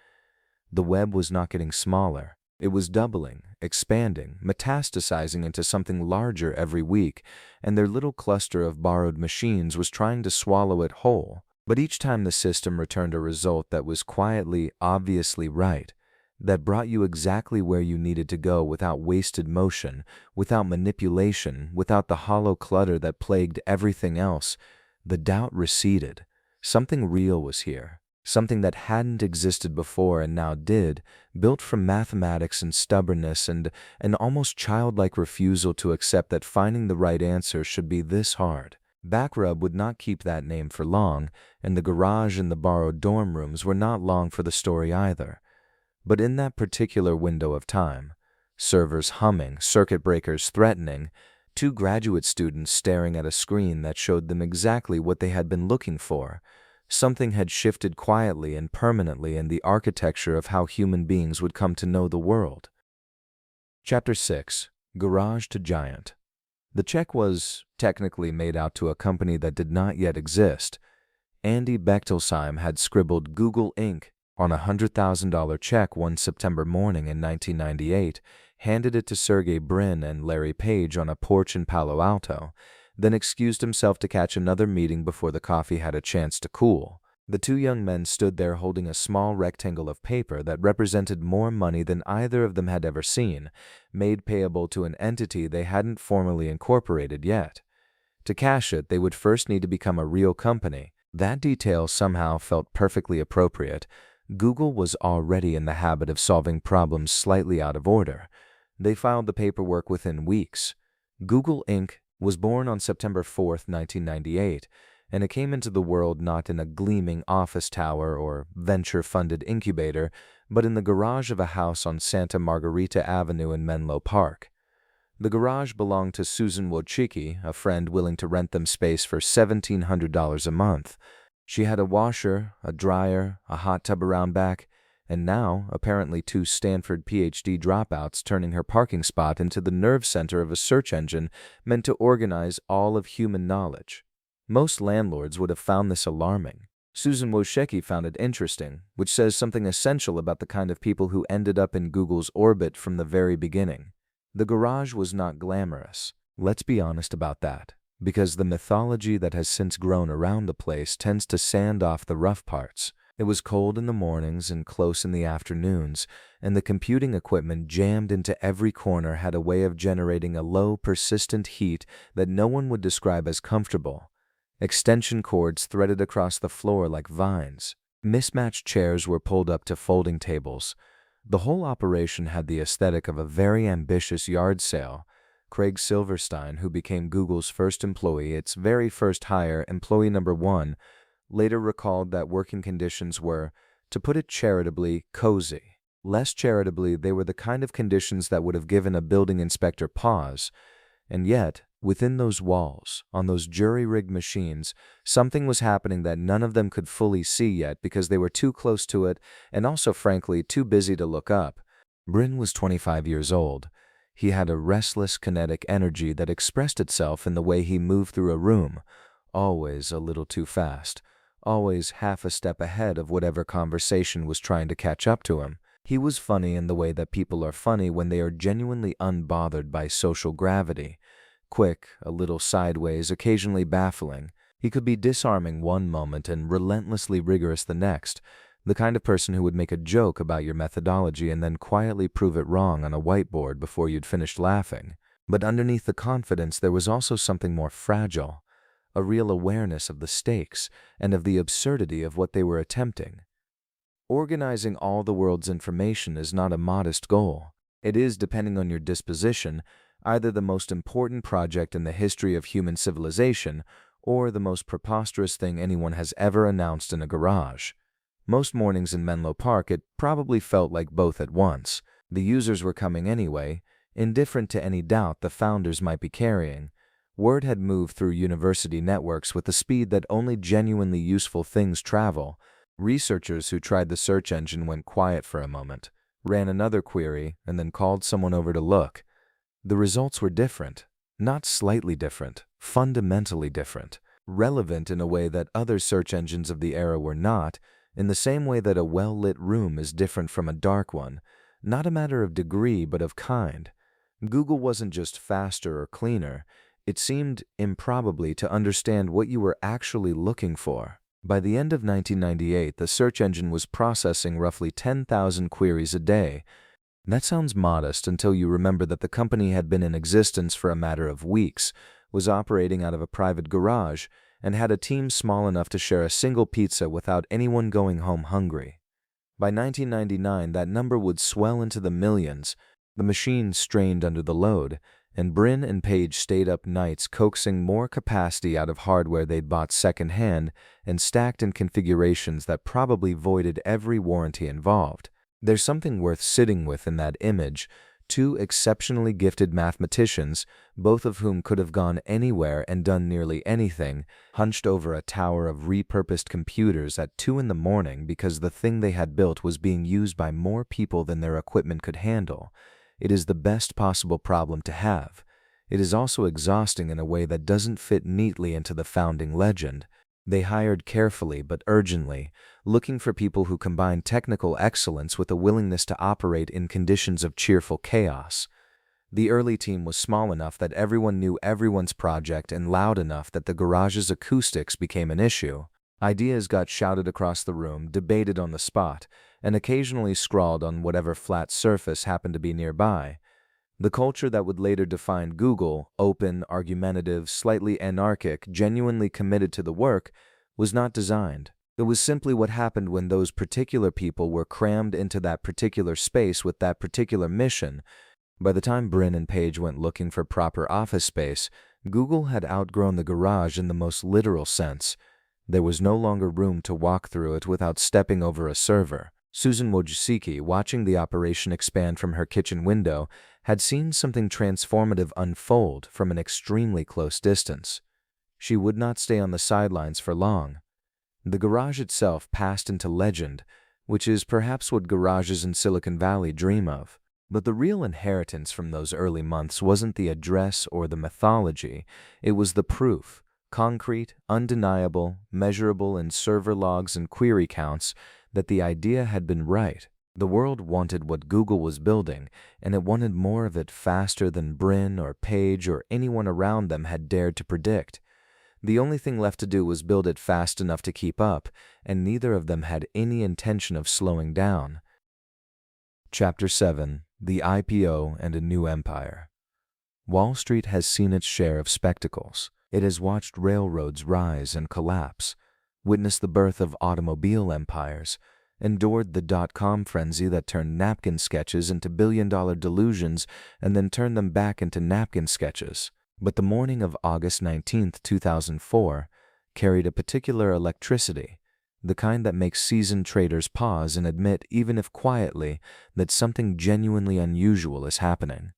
The web was not getting smaller. It was doubling, expanding, metastasizing into something larger every week, and their little cluster of borrowed machines was trying to swallow it whole. But each time the system returned a result that was quietly, obviously right, that brought you exactly where you needed to go without wasted motion, without manipulation, without the hollow clutter that plagued everything else, the doubt receded. Something real was here. Something that hadn't existed before and now did, built from mathematics and stubbornness and an almost childlike refusal to accept that finding the right answer should be this hard. Backrub would not keep that name for long, and the garage and the borrowed dorm rooms were not long for the story either. But in that particular window of time, servers humming, circuit breakers threatening, two graduate students staring at a screen that showed them exactly what they had been looking for, something had shifted quietly and permanently in the architecture of how human beings would come to know the world. Chapter 6. Garage to Giant. The check was technically made out to a company that did not yet exist. Andy Bechtelsheim had scribbled Google Inc. on a $100,000 check one September morning in 1998, handed it to Sergey Brin and Larry Page on a porch in Palo Alto, then excused himself to catch another meeting before the coffee had a chance to cool. The two young men stood there holding a small rectangle of paper that represented more money than either of them had ever seen, made payable to an entity they hadn't formally incorporated yet. To cash it, they would first need to become a real company. That detail somehow felt perfectly appropriate. Google was already in the habit of solving problems slightly out of order. They filed the paperwork within weeks. Google Inc. was born on September 4, 1998, and it came into the world not in a gleaming office tower or venture-funded incubator, but in the garage of a house on Santa Margarita Avenue in Menlo Park. The garage belonged to Susan Wojcicki, a friend willing to rent them space for $1,700 a month. She had a washer, a dryer, a hot tub around back, and now, apparently two Stanford PhD dropouts turning her parking spot into the nerve center of a search engine meant to organize all of human knowledge. Most landlords would have found this alarming. Susan Wojcicki found it interesting, which says something essential about the kind of people who ended up in Google's orbit from the very beginning. The garage was not glamorous. Let's be honest about that, because the mythology that has since grown around the place tends to sand off the rough parts. It was cold in the mornings and close in the afternoons, and the computing equipment jammed into every corner had a way of generating a low, persistent heat that no one would describe as comfortable. Extension cords threaded across the floor like vines. Mismatched chairs were pulled up to folding tables. The whole operation had the aesthetic of a very ambitious yard sale. Craig Silverstein, who became Google's first employee, its very first hire, employee number 1, later recalled that working conditions were, to put it charitably, cozy. Less charitably, they were the kind of conditions that would have given a building inspector pause. And yet, within those walls, on those jury-rigged machines, something was happening that none of them could fully see yet because they were too close to it and also, frankly, too busy to look up. Brin was 25 years old. He had a restless, kinetic energy that expressed itself in the way he moved through a room, always a little too fast, always half a step ahead of whatever conversation was trying to catch up to him. He was funny in the way that people are funny when they are genuinely unbothered by social gravity. Quick, a little sideways, occasionally baffling. He could be disarming one moment and relentlessly rigorous the next, the kind of person who would make a joke about your methodology and then quietly prove it wrong on a whiteboard before you'd finished laughing. But underneath the confidence there was also something more fragile, a real awareness of the stakes and of the absurdity of what they were attempting. Organizing all the world's information is not a modest goal. It is, depending on your disposition, either the most important project in the history of human civilization or the most preposterous thing anyone has ever announced in a garage. Most mornings in Menlo Park, it probably felt like both at once. The users were coming anyway, indifferent to any doubt the founders might be carrying. Word had moved through university networks with the speed that only genuinely useful things travel. Researchers who tried the search engine went quiet for a moment, ran another query, and then called someone over to look. The results were different. Not slightly different, fundamentally different. Relevant in a way that other search engines of the era were not, in the same way that a well-lit room is different from a dark one. Not a matter of degree, but of kind. Google wasn't just faster or cleaner. It seemed improbably to understand what you were actually looking for. By the end of 1998, the search engine was processing roughly 10,000 queries a day. That sounds modest until you remember that the company had been in existence for a matter of weeks, was operating out of a private garage, and had a team small enough to share a single pizza without anyone going home hungry. By 1999, that number would swell into the millions. The machine strained under the load, and Brin and Page stayed up nights coaxing more capacity out of hardware they'd bought secondhand and stacked in configurations that probably voided every warranty involved. There's something worth sitting with in that image. Two exceptionally gifted mathematicians, both of whom could have gone anywhere and done nearly anything, hunched over a tower of repurposed computers at 2 in the morning because the thing they had built was being used by more people than their equipment could handle. It is the best possible problem to have. It is also exhausting in a way that doesn't fit neatly into the founding legend. They hired carefully but urgently, looking for people who combine technical excellence with a willingness to operate in conditions of cheerful chaos. The early team was small enough that everyone knew everyone's project and loud enough that the garage's acoustics became an issue. Ideas got shouted across the room, debated on the spot, and occasionally scrawled on whatever flat surface happened to be nearby. The culture that would later define Google, open, argumentative, slightly anarchic, genuinely committed to the work, was not designed. It was simply what happened when those particular people were crammed into that particular space with that particular mission. By the time Brin and Page went looking for proper office space, Google had outgrown the garage in the most literal sense. There was no longer room to walk through it without stepping over a server. Susan Wojcicki, watching the operation expand from her kitchen window, had seen something transformative unfold from an extremely close distance. She would not stay on the sidelines for long. The garage itself passed into legend, which is perhaps what garages in Silicon Valley dream of. But the real inheritance from those early months wasn't the address or the mythology, it was the proof. Concrete, undeniable, measurable in server logs and query counts, that the idea had been right. The world wanted what Google was building, and it wanted more of it faster than Brin or Page or anyone around them had dared to predict. The only thing left to do was build it fast enough to keep up, and neither of them had any intention of slowing down. Chapter 7: The IPO and a New Empire. Wall Street has seen its share of spectacles. It has watched railroads rise and collapse, witnessed the birth of automobile empires, endured the dot-com frenzy that turned napkin sketches into billion-dollar delusions and then turned them back into napkin sketches. But the morning of August 19, 2004, carried a particular electricity, the kind that makes seasoned traders pause and admit, even if quietly, that something genuinely unusual is happening.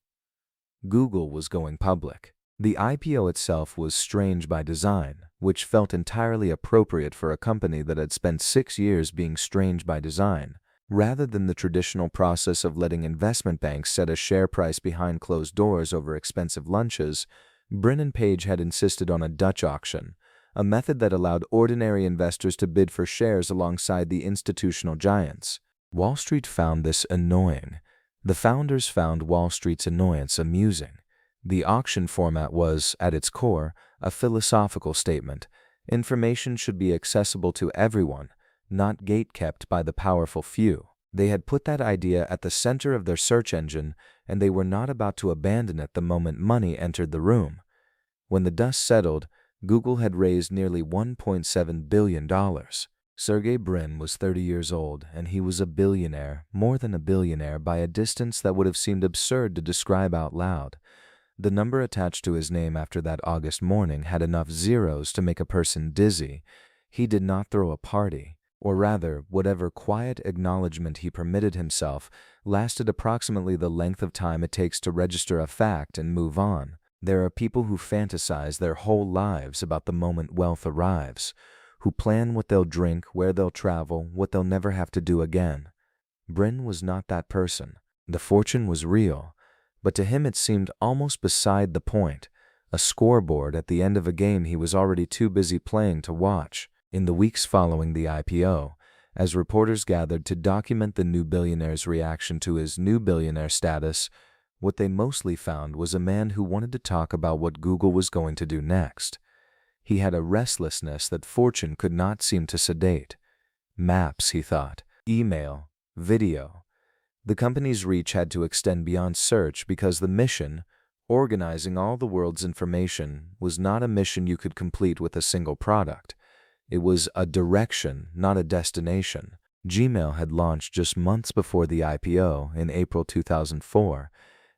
Google was going public. The IPO itself was strange by design, which felt entirely appropriate for a company that had spent 6 years being strange by design. Rather than the traditional process of letting investment banks set a share price behind closed doors over expensive lunches, Brin and Page had insisted on a Dutch auction, a method that allowed ordinary investors to bid for shares alongside the institutional giants. Wall Street found this annoying. The founders found Wall Street's annoyance amusing. The auction format was, at its core, a philosophical statement. Information should be accessible to everyone, not gate-kept by the powerful few. They had put that idea at the center of their search engine, and they were not about to abandon it the moment money entered the room. When the dust settled, Google had raised nearly $1.7 billion. Sergey Brin was 30 years old, and he was a billionaire, more than a billionaire, by a distance that would have seemed absurd to describe out loud. The number attached to his name after that August morning had enough zeros to make a person dizzy. He did not throw a party, or rather, whatever quiet acknowledgement he permitted himself lasted approximately the length of time it takes to register a fact and move on. There are people who fantasize their whole lives about the moment wealth arrives, who plan what they'll drink, where they'll travel, what they'll never have to do again. Brin was not that person. The fortune was real, but to him it seemed almost beside the point, a scoreboard at the end of a game he was already too busy playing to watch. In the weeks following the IPO, as reporters gathered to document the new billionaire's reaction to his new billionaire status, what they mostly found was a man who wanted to talk about what Google was going to do next. He had a restlessness that fortune could not seem to sedate. Maps, he thought, email, video. The company's reach had to extend beyond search because the mission, organizing all the world's information, was not a mission you could complete with a single product. It was a direction, not a destination. Gmail had launched just months before the IPO in April 2004,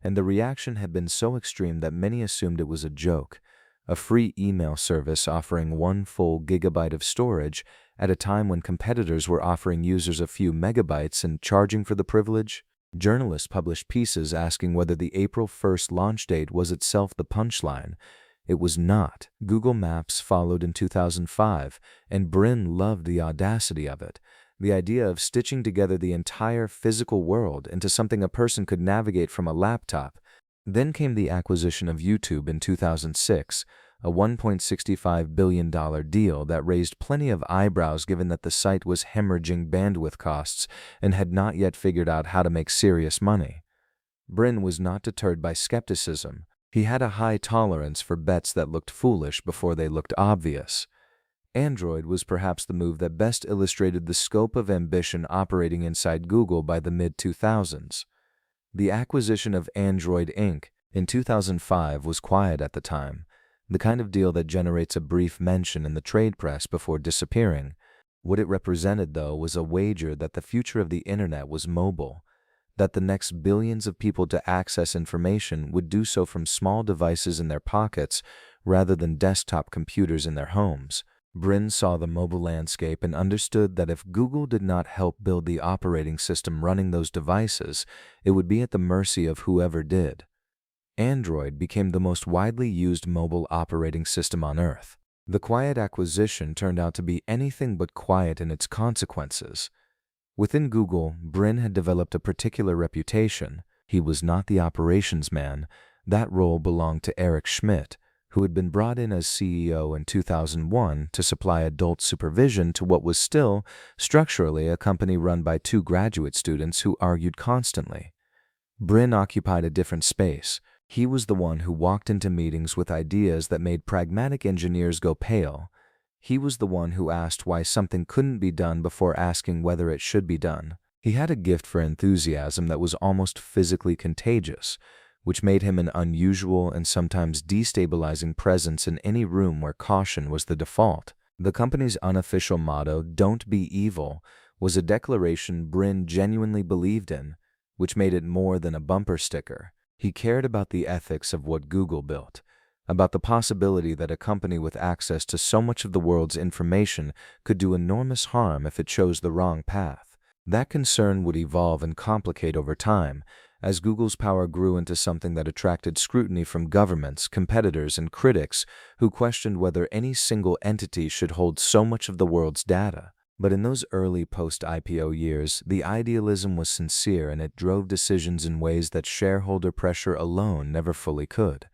and the reaction had been so extreme that many assumed it was a joke, a free email service offering 1 full gigabyte of storage at a time when competitors were offering users a few megabytes and charging for the privilege. Journalists published pieces asking whether the April 1st launch date was itself the punchline. It was not. Google Maps followed in 2005, and Brin loved the audacity of it. The idea of stitching together the entire physical world into something a person could navigate from a laptop. Then came the acquisition of YouTube in 2006, a $1.65 billion deal that raised plenty of eyebrows given that the site was hemorrhaging bandwidth costs and had not yet figured out how to make serious money. Brin was not deterred by skepticism. He had a high tolerance for bets that looked foolish before they looked obvious. Android was perhaps the move that best illustrated the scope of ambition operating inside Google by the mid-2000s. The acquisition of Android Inc. in 2005 was quiet at the time, the kind of deal that generates a brief mention in the trade press before disappearing. What it represented, though, was a wager that the future of the internet was mobile, that the next billions of people to access information would do so from small devices in their pockets rather than desktop computers in their homes. Brin saw the mobile landscape and understood that if Google did not help build the operating system running those devices, it would be at the mercy of whoever did. Android became the most widely used mobile operating system on Earth. The quiet acquisition turned out to be anything but quiet in its consequences. Within Google, Brin had developed a particular reputation. He was not the operations man. That role belonged to Eric Schmidt, who had been brought in as CEO in 2001 to supply adult supervision to what was still, structurally, a company run by two graduate students who argued constantly. Brin occupied a different space. He was the one who walked into meetings with ideas that made pragmatic engineers go pale. He was the one who asked why something couldn't be done before asking whether it should be done. He had a gift for enthusiasm that was almost physically contagious, which made him an unusual and sometimes destabilizing presence in any room where caution was the default. The company's unofficial motto, "Don't be evil," was a declaration Brin genuinely believed in, which made it more than a bumper sticker. He cared about the ethics of what Google built, about the possibility that a company with access to so much of the world's information could do enormous harm if it chose the wrong path. That concern would evolve and complicate over time, as Google's power grew into something that attracted scrutiny from governments, competitors, and critics who questioned whether any single entity should hold so much of the world's data. But in those early post-IPO years, the idealism was sincere and it drove decisions in ways that shareholder pressure alone never fully could.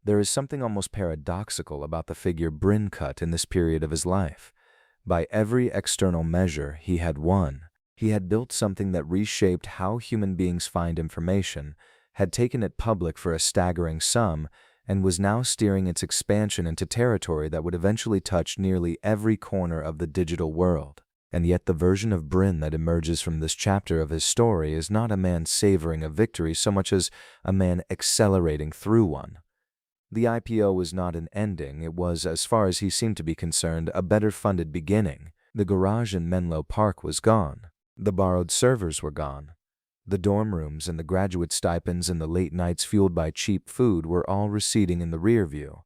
There is something almost paradoxical about the figure Brin cut in this period of his life. By every external measure, he had won. He had built something that reshaped how human beings find information, had taken it public for a staggering sum, and was now steering its expansion into territory that would eventually touch nearly every corner of the digital world. And yet the version of Brin that emerges from this chapter of his story is not a man savoring a victory so much as a man accelerating through one. The IPO was not an ending, it was, as far as he seemed to be concerned, a better-funded beginning. The garage in Menlo Park was gone. The borrowed servers were gone. The dorm rooms and the graduate stipends and the late nights fueled by cheap food were all receding in the rear view.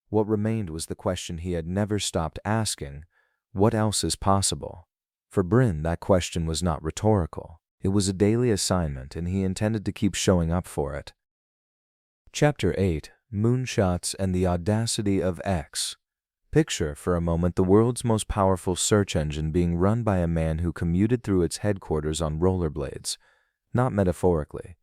What remained was the question he had never stopped asking: what else is possible? For Brin, that question was not rhetorical. It was a daily assignment, and he intended to keep showing up for it. Chapter 8: Moonshots and the Audacity of X. Picture, for a moment, the world's most powerful search engine being run by a man who commuted through its headquarters on rollerblades. Not metaphorically,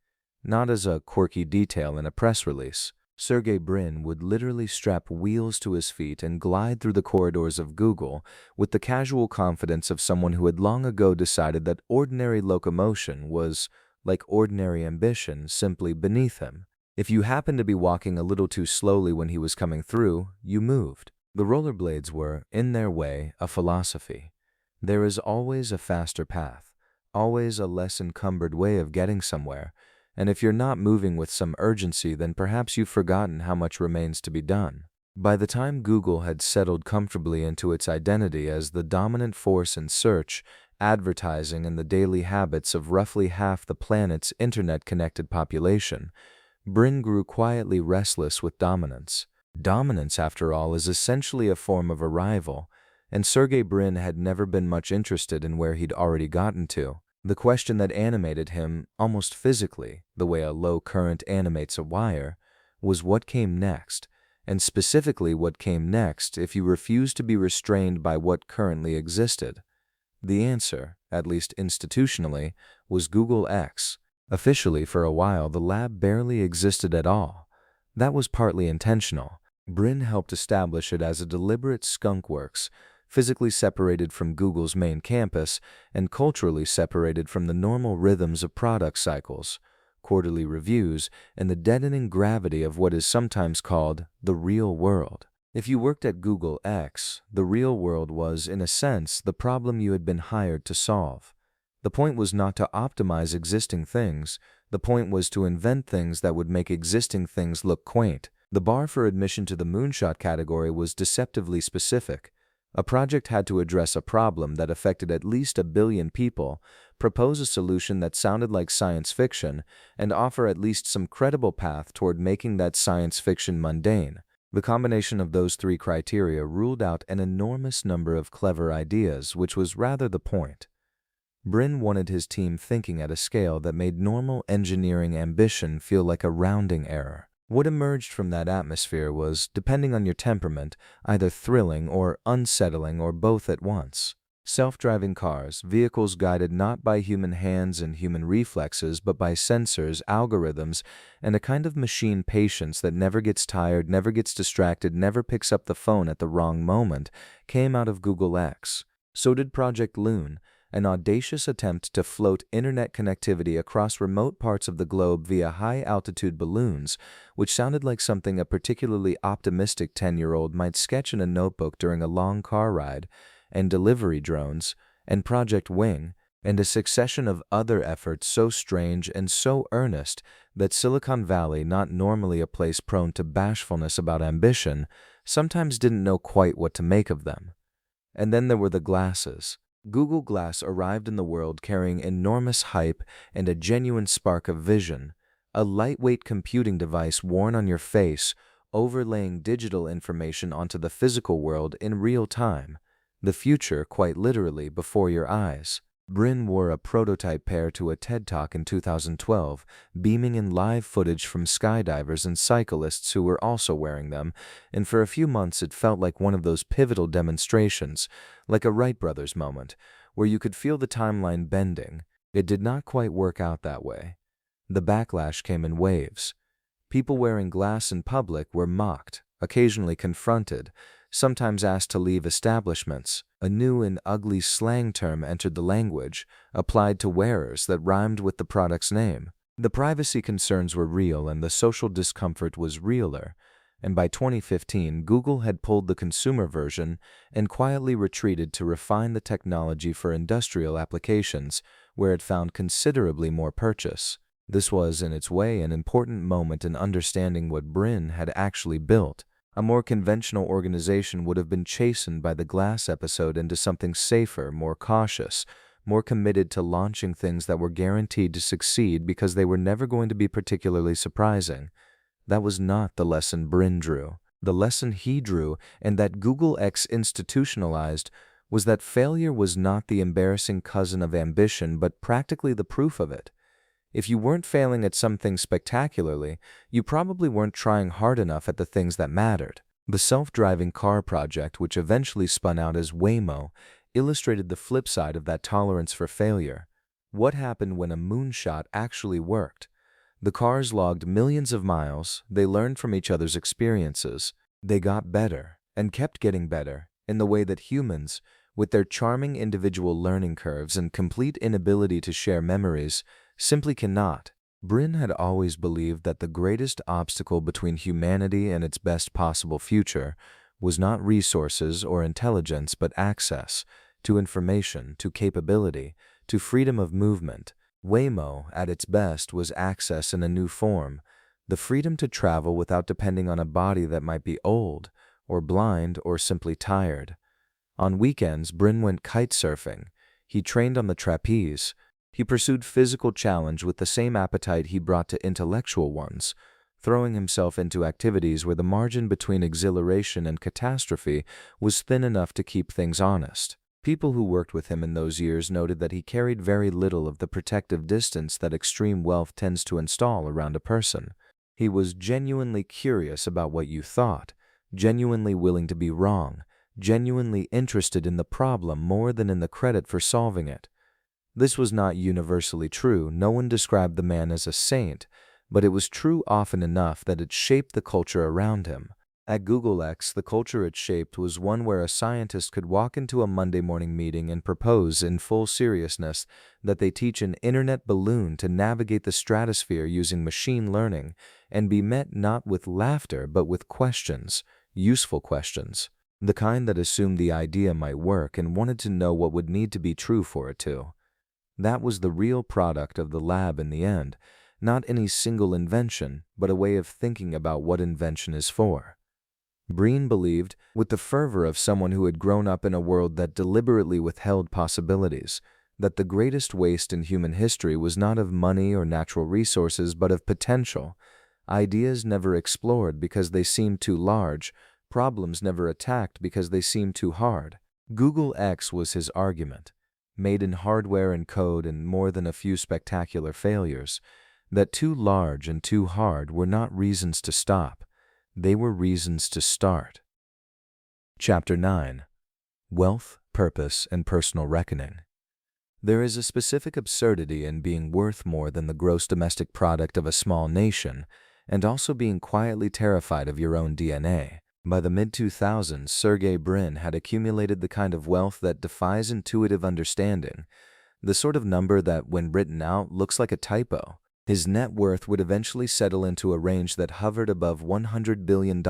not as a quirky detail in a press release. Sergey Brin would literally strap wheels to his feet and glide through the corridors of Google with the casual confidence of someone who had long ago decided that ordinary locomotion was, like ordinary ambition, simply beneath him. If you happened to be walking a little too slowly when he was coming through, you moved. The rollerblades were, in their way, a philosophy. There is always a faster path, always a less encumbered way of getting somewhere, and if you're not moving with some urgency, then perhaps you've forgotten how much remains to be done. By the time Google had settled comfortably into its identity as the dominant force in search, advertising, and the daily habits of roughly half the planet's internet-connected population, Brin grew quietly restless with dominance. Dominance, after all, is essentially a form of arrival, and Sergey Brin had never been much interested in where he'd already gotten to. The question that animated him, almost physically, the way a low current animates a wire, was what came next, and specifically what came next if you refused to be restrained by what currently existed. The answer, at least institutionally, was Google X. Officially, for a while, the lab barely existed at all. That was partly intentional. Brin helped establish it as a deliberate skunkworks, physically separated from Google's main campus and culturally separated from the normal rhythms of product cycles, quarterly reviews, and the deadening gravity of what is sometimes called the real world. If you worked at Google X, the real world was, in a sense, the problem you had been hired to solve. The point was not to optimize existing things. The point was to invent things that would make existing things look quaint. The bar for admission to the moonshot category was deceptively specific. A project had to address a problem that affected at least 1 billion people, propose a solution that sounded like science fiction, and offer at least some credible path toward making that science fiction mundane. The combination of those three criteria ruled out an enormous number of clever ideas, which was rather the point. Brin wanted his team thinking at a scale that made normal engineering ambition feel like a rounding error. What emerged from that atmosphere was, depending on your temperament, either thrilling or unsettling or both at once. Self-driving cars, vehicles guided not by human hands and human reflexes, but by sensors, algorithms, and a kind of machine patience that never gets tired, never gets distracted, never picks up the phone at the wrong moment, came out of Google X. So did Project Loon, an audacious attempt to float internet connectivity across remote parts of the globe via high-altitude balloons, which sounded like something a particularly optimistic 10-year-old might sketch in a notebook during a long car ride, and delivery drones, and Project Wing, and a succession of other efforts so strange and so earnest that Silicon Valley, not normally a place prone to bashfulness about ambition, sometimes didn't know quite what to make of them. And then there were the glasses. Google Glass arrived in the world carrying enormous hype and a genuine spark of vision, a lightweight computing device worn on your face, overlaying digital information onto the physical world in real time, the future quite literally before your eyes. Brin wore a prototype pair to a TED Talk in 2012, beaming in live footage from skydivers and cyclists who were also wearing them, and for a few months it felt like one of those pivotal demonstrations, like a Wright brothers moment, where you could feel the timeline bending. It did not quite work out that way. The backlash came in waves. People wearing glass in public were mocked, occasionally confronted, sometimes asked to leave establishments. A new and ugly slang term entered the language, applied to wearers that rhymed with the product's name. The privacy concerns were real and the social discomfort was realer, and by 2015 Google had pulled the consumer version and quietly retreated to refine the technology for industrial applications, where it found considerably more purchase. This was, in its way, an important moment in understanding what Brin had actually built. A more conventional organization would have been chastened by the glass episode into something safer, more cautious, more committed to launching things that were guaranteed to succeed because they were never going to be particularly surprising. That was not the lesson Brin drew. The lesson he drew, and that Google X institutionalized, was that failure was not the embarrassing cousin of ambition, but practically the proof of it. If you weren't failing at something spectacularly, you probably weren't trying hard enough at the things that mattered. The self-driving car project, which eventually spun out as Waymo, illustrated the flip side of that tolerance for failure. What happened when a moonshot actually worked? The cars logged millions of miles, they learned from each other's experiences, they got better, and kept getting better, in the way that humans, with their charming individual learning curves and complete inability to share memories, simply cannot. Brin had always believed that the greatest obstacle between humanity and its best possible future was not resources or intelligence but access to information, to capability, to freedom of movement. Waymo, at its best, was access in a new form, the freedom to travel without depending on a body that might be old, or blind, or simply tired. On weekends, Brin went kite surfing. He trained on the trapeze. He pursued physical challenge with the same appetite he brought to intellectual ones, throwing himself into activities where the margin between exhilaration and catastrophe was thin enough to keep things honest. People who worked with him in those years noted that he carried very little of the protective distance that extreme wealth tends to install around a person. He was genuinely curious about what you thought, genuinely willing to be wrong, genuinely interested in the problem more than in the credit for solving it. This was not universally true. No one described the man as a saint, but it was true often enough that it shaped the culture around him. At Google X, the culture it shaped was one where a scientist could walk into a Monday morning meeting and propose in full seriousness that they teach an internet balloon to navigate the stratosphere using machine learning and be met not with laughter but with questions, useful questions, the kind that assumed the idea might work and wanted to know what would need to be true for it to. That was the real product of the lab in the end, not any single invention, but a way of thinking about what invention is for. Brin believed, with the fervor of someone who had grown up in a world that deliberately withheld possibilities, that the greatest waste in human history was not of money or natural resources but of potential, ideas never explored because they seemed too large, problems never attacked because they seemed too hard. Google X was his argument, made in hardware and code and more than a few spectacular failures, that too large and too hard were not reasons to stop. They were reasons to start. Chapter 9. Wealth, Purpose, and Personal Reckoning. There is a specific absurdity in being worth more than the gross domestic product of a small nation, and also being quietly terrified of your own DNA. By the mid-2000s, Sergey Brin had accumulated the kind of wealth that defies intuitive understanding, the sort of number that, when written out, looks like a typo. His net worth would eventually settle into a range that hovered above $100 billion,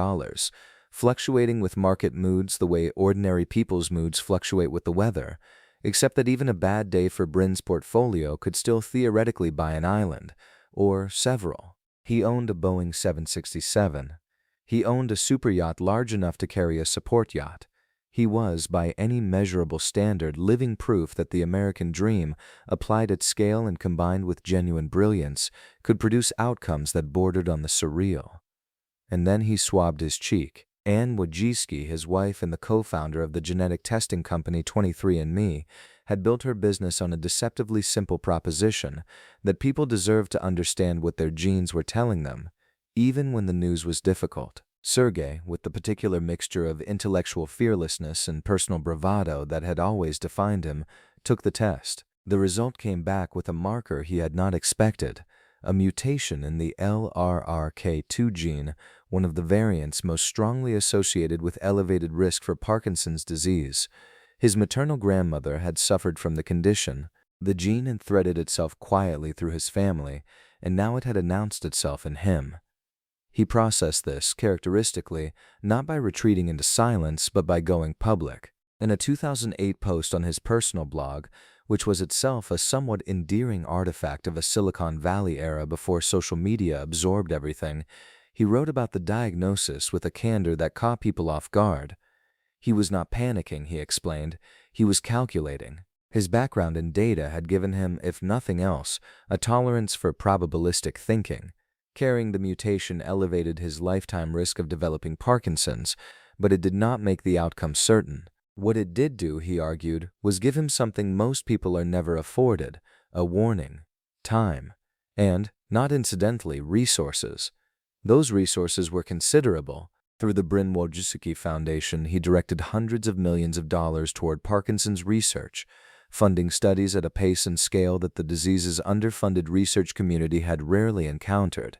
fluctuating with market moods the way ordinary people's moods fluctuate with the weather, except that even a bad day for Brin's portfolio could still theoretically buy an island, or several. He owned a Boeing 767. He owned a superyacht large enough to carry a support yacht. He was, by any measurable standard, living proof that the American dream, applied at scale and combined with genuine brilliance, could produce outcomes that bordered on the surreal. And then he swabbed his cheek. Anne Wojcicki, his wife and the co-founder of the genetic testing company 23andMe, had built her business on a deceptively simple proposition that people deserved to understand what their genes were telling them, even when the news was difficult. Sergey, with the particular mixture of intellectual fearlessness and personal bravado that had always defined him, took the test. The result came back with a marker he had not expected, a mutation in the LRRK2 gene, one of the variants most strongly associated with elevated risk for Parkinson's disease. His maternal grandmother had suffered from the condition. The gene had threaded itself quietly through his family, and now it had announced itself in him. He processed this, characteristically, not by retreating into silence, but by going public. In a 2008 post on his personal blog, which was itself a somewhat endearing artifact of a Silicon Valley era before social media absorbed everything, he wrote about the diagnosis with a candor that caught people off guard. He was not panicking, he explained. He was calculating. His background in data had given him, if nothing else, a tolerance for probabilistic thinking. Carrying the mutation elevated his lifetime risk of developing Parkinson's, but it did not make the outcome certain. What it did do, he argued, was give him something most people are never afforded, a warning, time, and, not incidentally, resources. Those resources were considerable. Through the Brin-Wojcicki Foundation, he directed hundreds of millions of dollars toward Parkinson's research, funding studies at a pace and scale that the disease's underfunded research community had rarely encountered.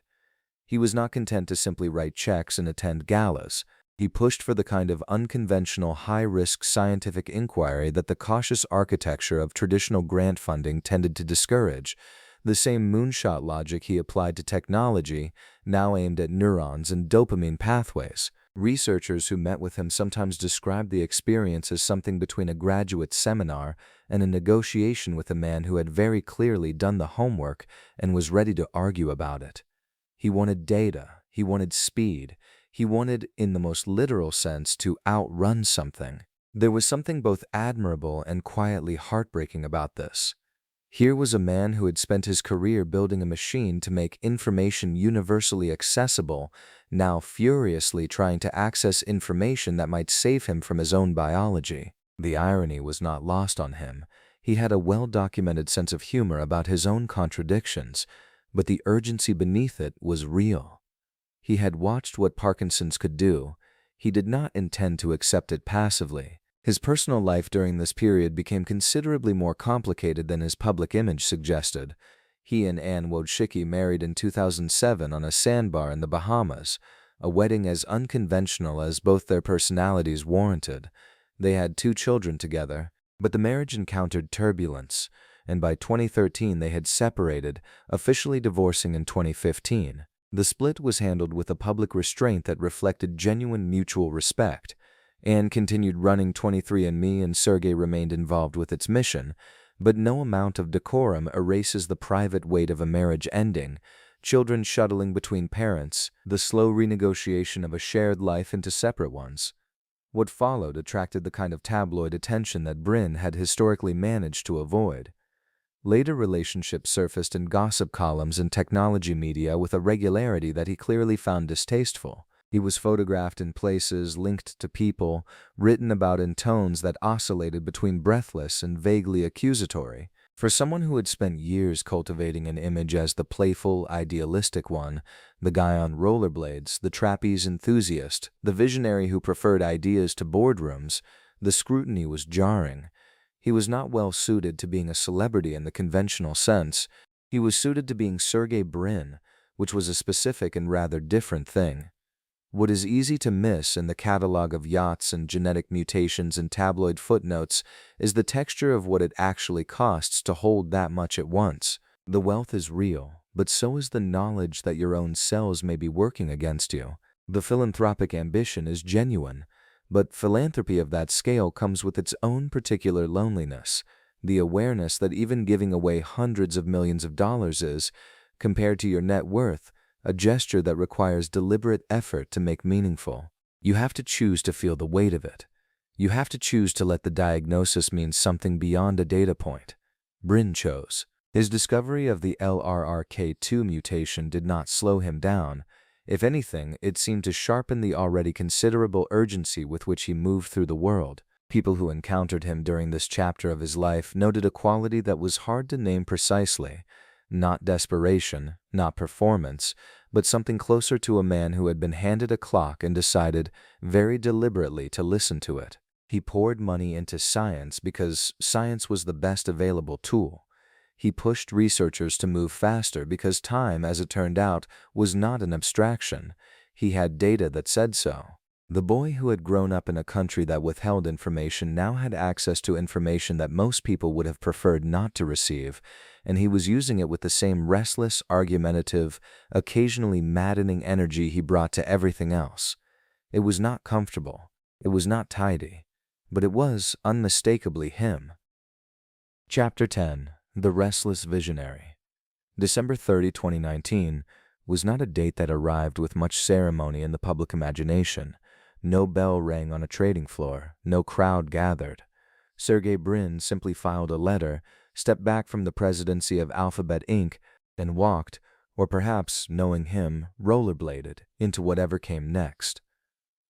He was not content to simply write checks and attend galas. He pushed for the kind of unconventional, high-risk scientific inquiry that the cautious architecture of traditional grant funding tended to discourage, the same moonshot logic he applied to technology, now aimed at neurons and dopamine pathways. Researchers who met with him sometimes described the experience as something between a graduate seminar and a negotiation with a man who had very clearly done the homework and was ready to argue about it. He wanted data, he wanted speed, he wanted, in the most literal sense, to outrun something. There was something both admirable and quietly heartbreaking about this. Here was a man who had spent his career building a machine to make information universally accessible, now furiously trying to access information that might save him from his own biology. The irony was not lost on him. He had a well-documented sense of humor about his own contradictions, but the urgency beneath it was real. He had watched what Parkinson's could do. He did not intend to accept it passively. His personal life during this period became considerably more complicated than his public image suggested. He and Anne Wojcicki married in 2007 on a sandbar in the Bahamas, a wedding as unconventional as both their personalities warranted. They had 2 children together, but the marriage encountered turbulence, and by 2013 they had separated, officially divorcing in 2015. The split was handled with a public restraint that reflected genuine mutual respect. Anne continued running 23andMe and Sergey remained involved with its mission, but no amount of decorum erases the private weight of a marriage ending, children shuttling between parents, the slow renegotiation of a shared life into separate ones. What followed attracted the kind of tabloid attention that Brin had historically managed to avoid. Later relationships surfaced in gossip columns and technology media with a regularity that he clearly found distasteful. He was photographed in places linked to people, written about in tones that oscillated between breathless and vaguely accusatory. For someone who had spent years cultivating an image as the playful, idealistic one, the guy on rollerblades, the trapeze enthusiast, the visionary who preferred ideas to boardrooms, the scrutiny was jarring. He was not well suited to being a celebrity in the conventional sense. He was suited to being Sergey Brin, which was a specific and rather different thing. What is easy to miss in the catalog of yachts and genetic mutations and tabloid footnotes is the texture of what it actually costs to hold that much at once. The wealth is real, but so is the knowledge that your own cells may be working against you. The philanthropic ambition is genuine, but philanthropy of that scale comes with its own particular loneliness, the awareness that even giving away hundreds of millions of dollars is, compared to your net worth, a gesture that requires deliberate effort to make meaningful. You have to choose to feel the weight of it. You have to choose to let the diagnosis mean something beyond a data point. Brin chose. His discovery of the LRRK2 mutation did not slow him down. If anything, it seemed to sharpen the already considerable urgency with which he moved through the world. People who encountered him during this chapter of his life noted a quality that was hard to name precisely. Not desperation, not performance, but something closer to a man who had been handed a clock and decided, very deliberately, to listen to it. He poured money into science because science was the best available tool. He pushed researchers to move faster because time, as it turned out, was not an abstraction. He had data that said so. The boy who had grown up in a country that withheld information now had access to information that most people would have preferred not to receive, and he was using it with the same restless, argumentative, occasionally maddening energy he brought to everything else. It was not comfortable. It was not tidy. But it was unmistakably him. Chapter 10. The Restless Visionary. December 30, 2019, was not a date that arrived with much ceremony in the public imagination. No bell rang on a trading floor, no crowd gathered. Sergey Brin simply filed a letter, stepped back from the presidency of Alphabet Inc., and walked, or perhaps, knowing him, rollerbladed, into whatever came next.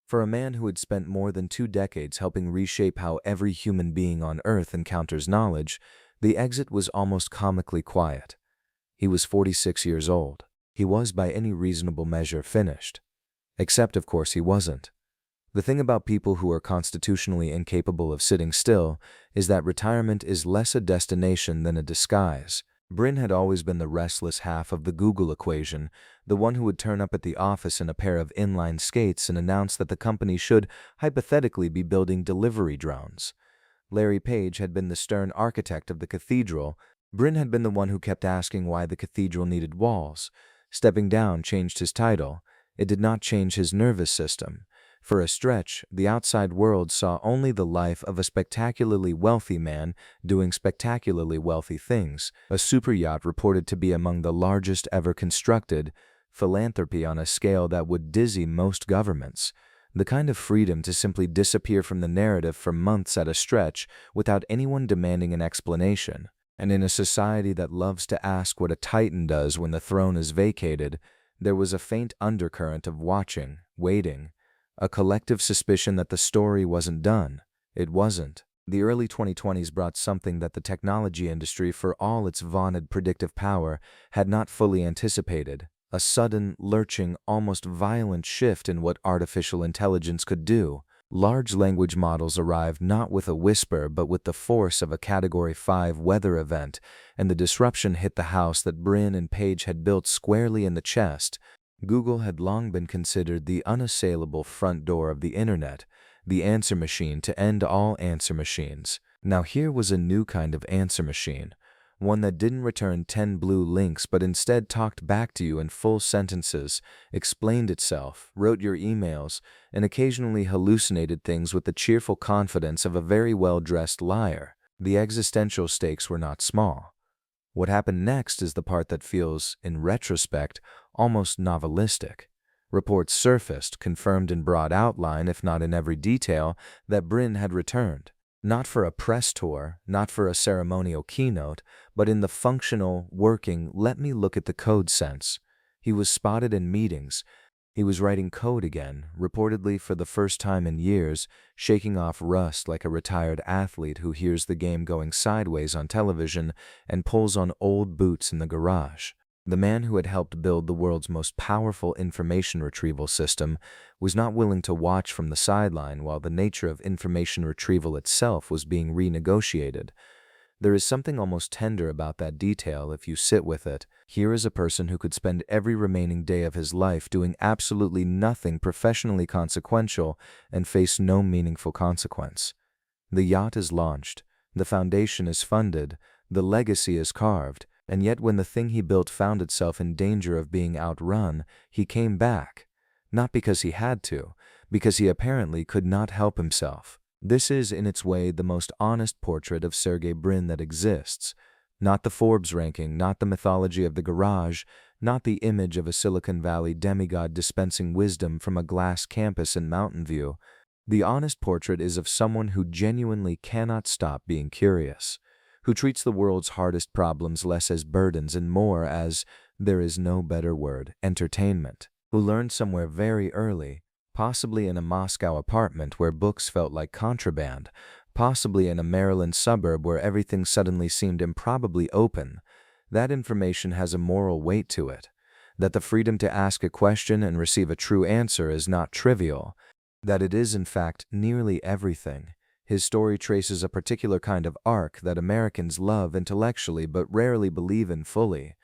For a man who had spent more than 2 decades helping reshape how every human being on Earth encounters knowledge, the exit was almost comically quiet. He was 46 years old. He was by any reasonable measure finished. Except, of course, he wasn't. The thing about people who are constitutionally incapable of sitting still is that retirement is less a destination than a disguise. Brin had always been the restless half of the Google equation, the one who would turn up at the office in a pair of inline skates and announce that the company should, hypothetically, be building delivery drones. Larry Page had been the stern architect of the cathedral. Brin had been the one who kept asking why the cathedral needed walls. Stepping down changed his title. It did not change his nervous system. For a stretch, the outside world saw only the life of a spectacularly wealthy man doing spectacularly wealthy things, a super yacht reported to be among the largest ever constructed, philanthropy on a scale that would dizzy most governments, the kind of freedom to simply disappear from the narrative for months at a stretch without anyone demanding an explanation. And in a society that loves to ask what a titan does when the throne is vacated, there was a faint undercurrent of watching, waiting, a collective suspicion that the story wasn't done. It wasn't. The early 2020s brought something that the technology industry, for all its vaunted predictive power, had not fully anticipated: a sudden, lurching, almost violent shift in what artificial intelligence could do. Large language models arrived not with a whisper but with the force of a Category 5 weather event, and the disruption hit the house that Brin and Page had built squarely in the chest. Google had long been considered the unassailable front door of the internet, the answer machine to end all answer machines. Now here was a new kind of answer machine, one that didn't return 10 blue links but instead talked back to you in full sentences, explained itself, wrote your emails, and occasionally hallucinated things with the cheerful confidence of a very well-dressed liar. The existential stakes were not small. What happened next is the part that feels, in retrospect, almost novelistic. Reports surfaced, confirmed in broad outline if not in every detail, that Brin had returned. Not for a press tour, not for a ceremonial keynote, but in the functional, working, let me look at the code sense. He was spotted in meetings. He was writing code again, reportedly for the first time in years, shaking off rust like a retired athlete who hears the game going sideways on television and pulls on old boots in the garage. The man who had helped build the world's most powerful information retrieval system was not willing to watch from the sideline while the nature of information retrieval itself was being renegotiated. There is something almost tender about that detail if you sit with it. Here is a person who could spend every remaining day of his life doing absolutely nothing professionally consequential and face no meaningful consequence. The yacht is launched, the foundation is funded, the legacy is carved, and yet when the thing he built found itself in danger of being outrun, he came back. Not because he had to, because he apparently could not help himself. This is, in its way, the most honest portrait of Sergey Brin that exists. Not the Forbes ranking, not the mythology of the garage, not the image of a Silicon Valley demigod dispensing wisdom from a glass campus in Mountain View. The honest portrait is of someone who genuinely cannot stop being curious, who treats the world's hardest problems less as burdens and more as, there is no better word, entertainment, who learned somewhere very early, possibly in a Moscow apartment where books felt like contraband, possibly in a Maryland suburb where everything suddenly seemed improbably open. That information has a moral weight to it, that the freedom to ask a question and receive a true answer is not trivial, that it is in fact nearly everything. His story traces a particular kind of arc that Americans love intellectually but rarely believe in fully.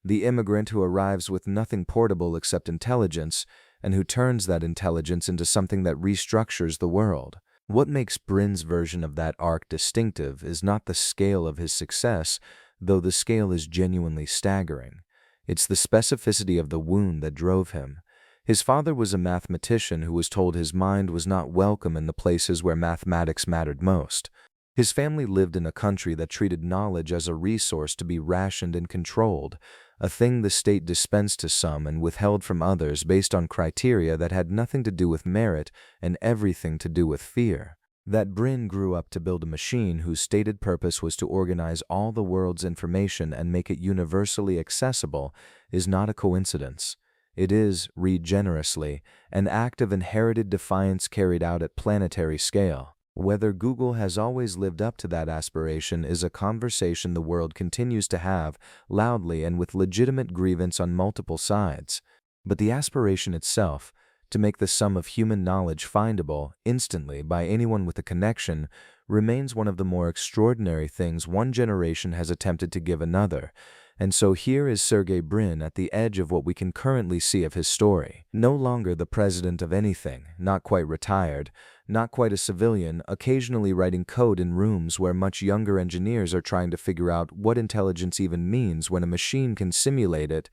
The immigrant who arrives with nothing portable except intelligence, and who turns that intelligence into something that restructures the world. What makes Brin's version of that arc distinctive is not the scale of his success, though the scale is genuinely staggering. It's the specificity of the wound that drove him. His father was a mathematician who was told his mind was not welcome in the places where mathematics mattered most. His family lived in a country that treated knowledge as a resource to be rationed and controlled, a thing the state dispensed to some and withheld from others based on criteria that had nothing to do with merit and everything to do with fear. That Brin grew up to build a machine whose stated purpose was to organize all the world's information and make it universally accessible is not a coincidence. It is, read generously, an act of inherited defiance carried out at planetary scale. Whether Google has always lived up to that aspiration is a conversation the world continues to have, loudly and with legitimate grievance on multiple sides. But the aspiration itself, to make the sum of human knowledge findable instantly by anyone with a connection, remains one of the more extraordinary things one generation has attempted to give another. And so here is Sergey Brin at the edge of what we can currently see of his story. No longer the president of anything, not quite retired, not quite a civilian, occasionally writing code in rooms where much younger engineers are trying to figure out what intelligence even means when a machine can simulate it.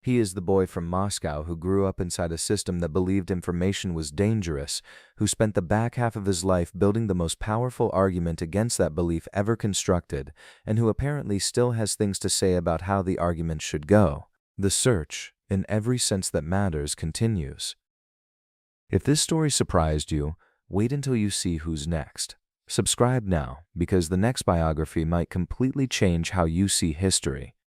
He is the boy from Moscow who grew up inside a system that believed information was dangerous, who spent the back half of his life building the most powerful argument against that belief ever constructed, and who apparently still has things to say about how the argument should go. The search, in every sense that matters, continues. If this story surprised you, wait until you see who's next. Subscribe now, because the next biography might completely change how you see history.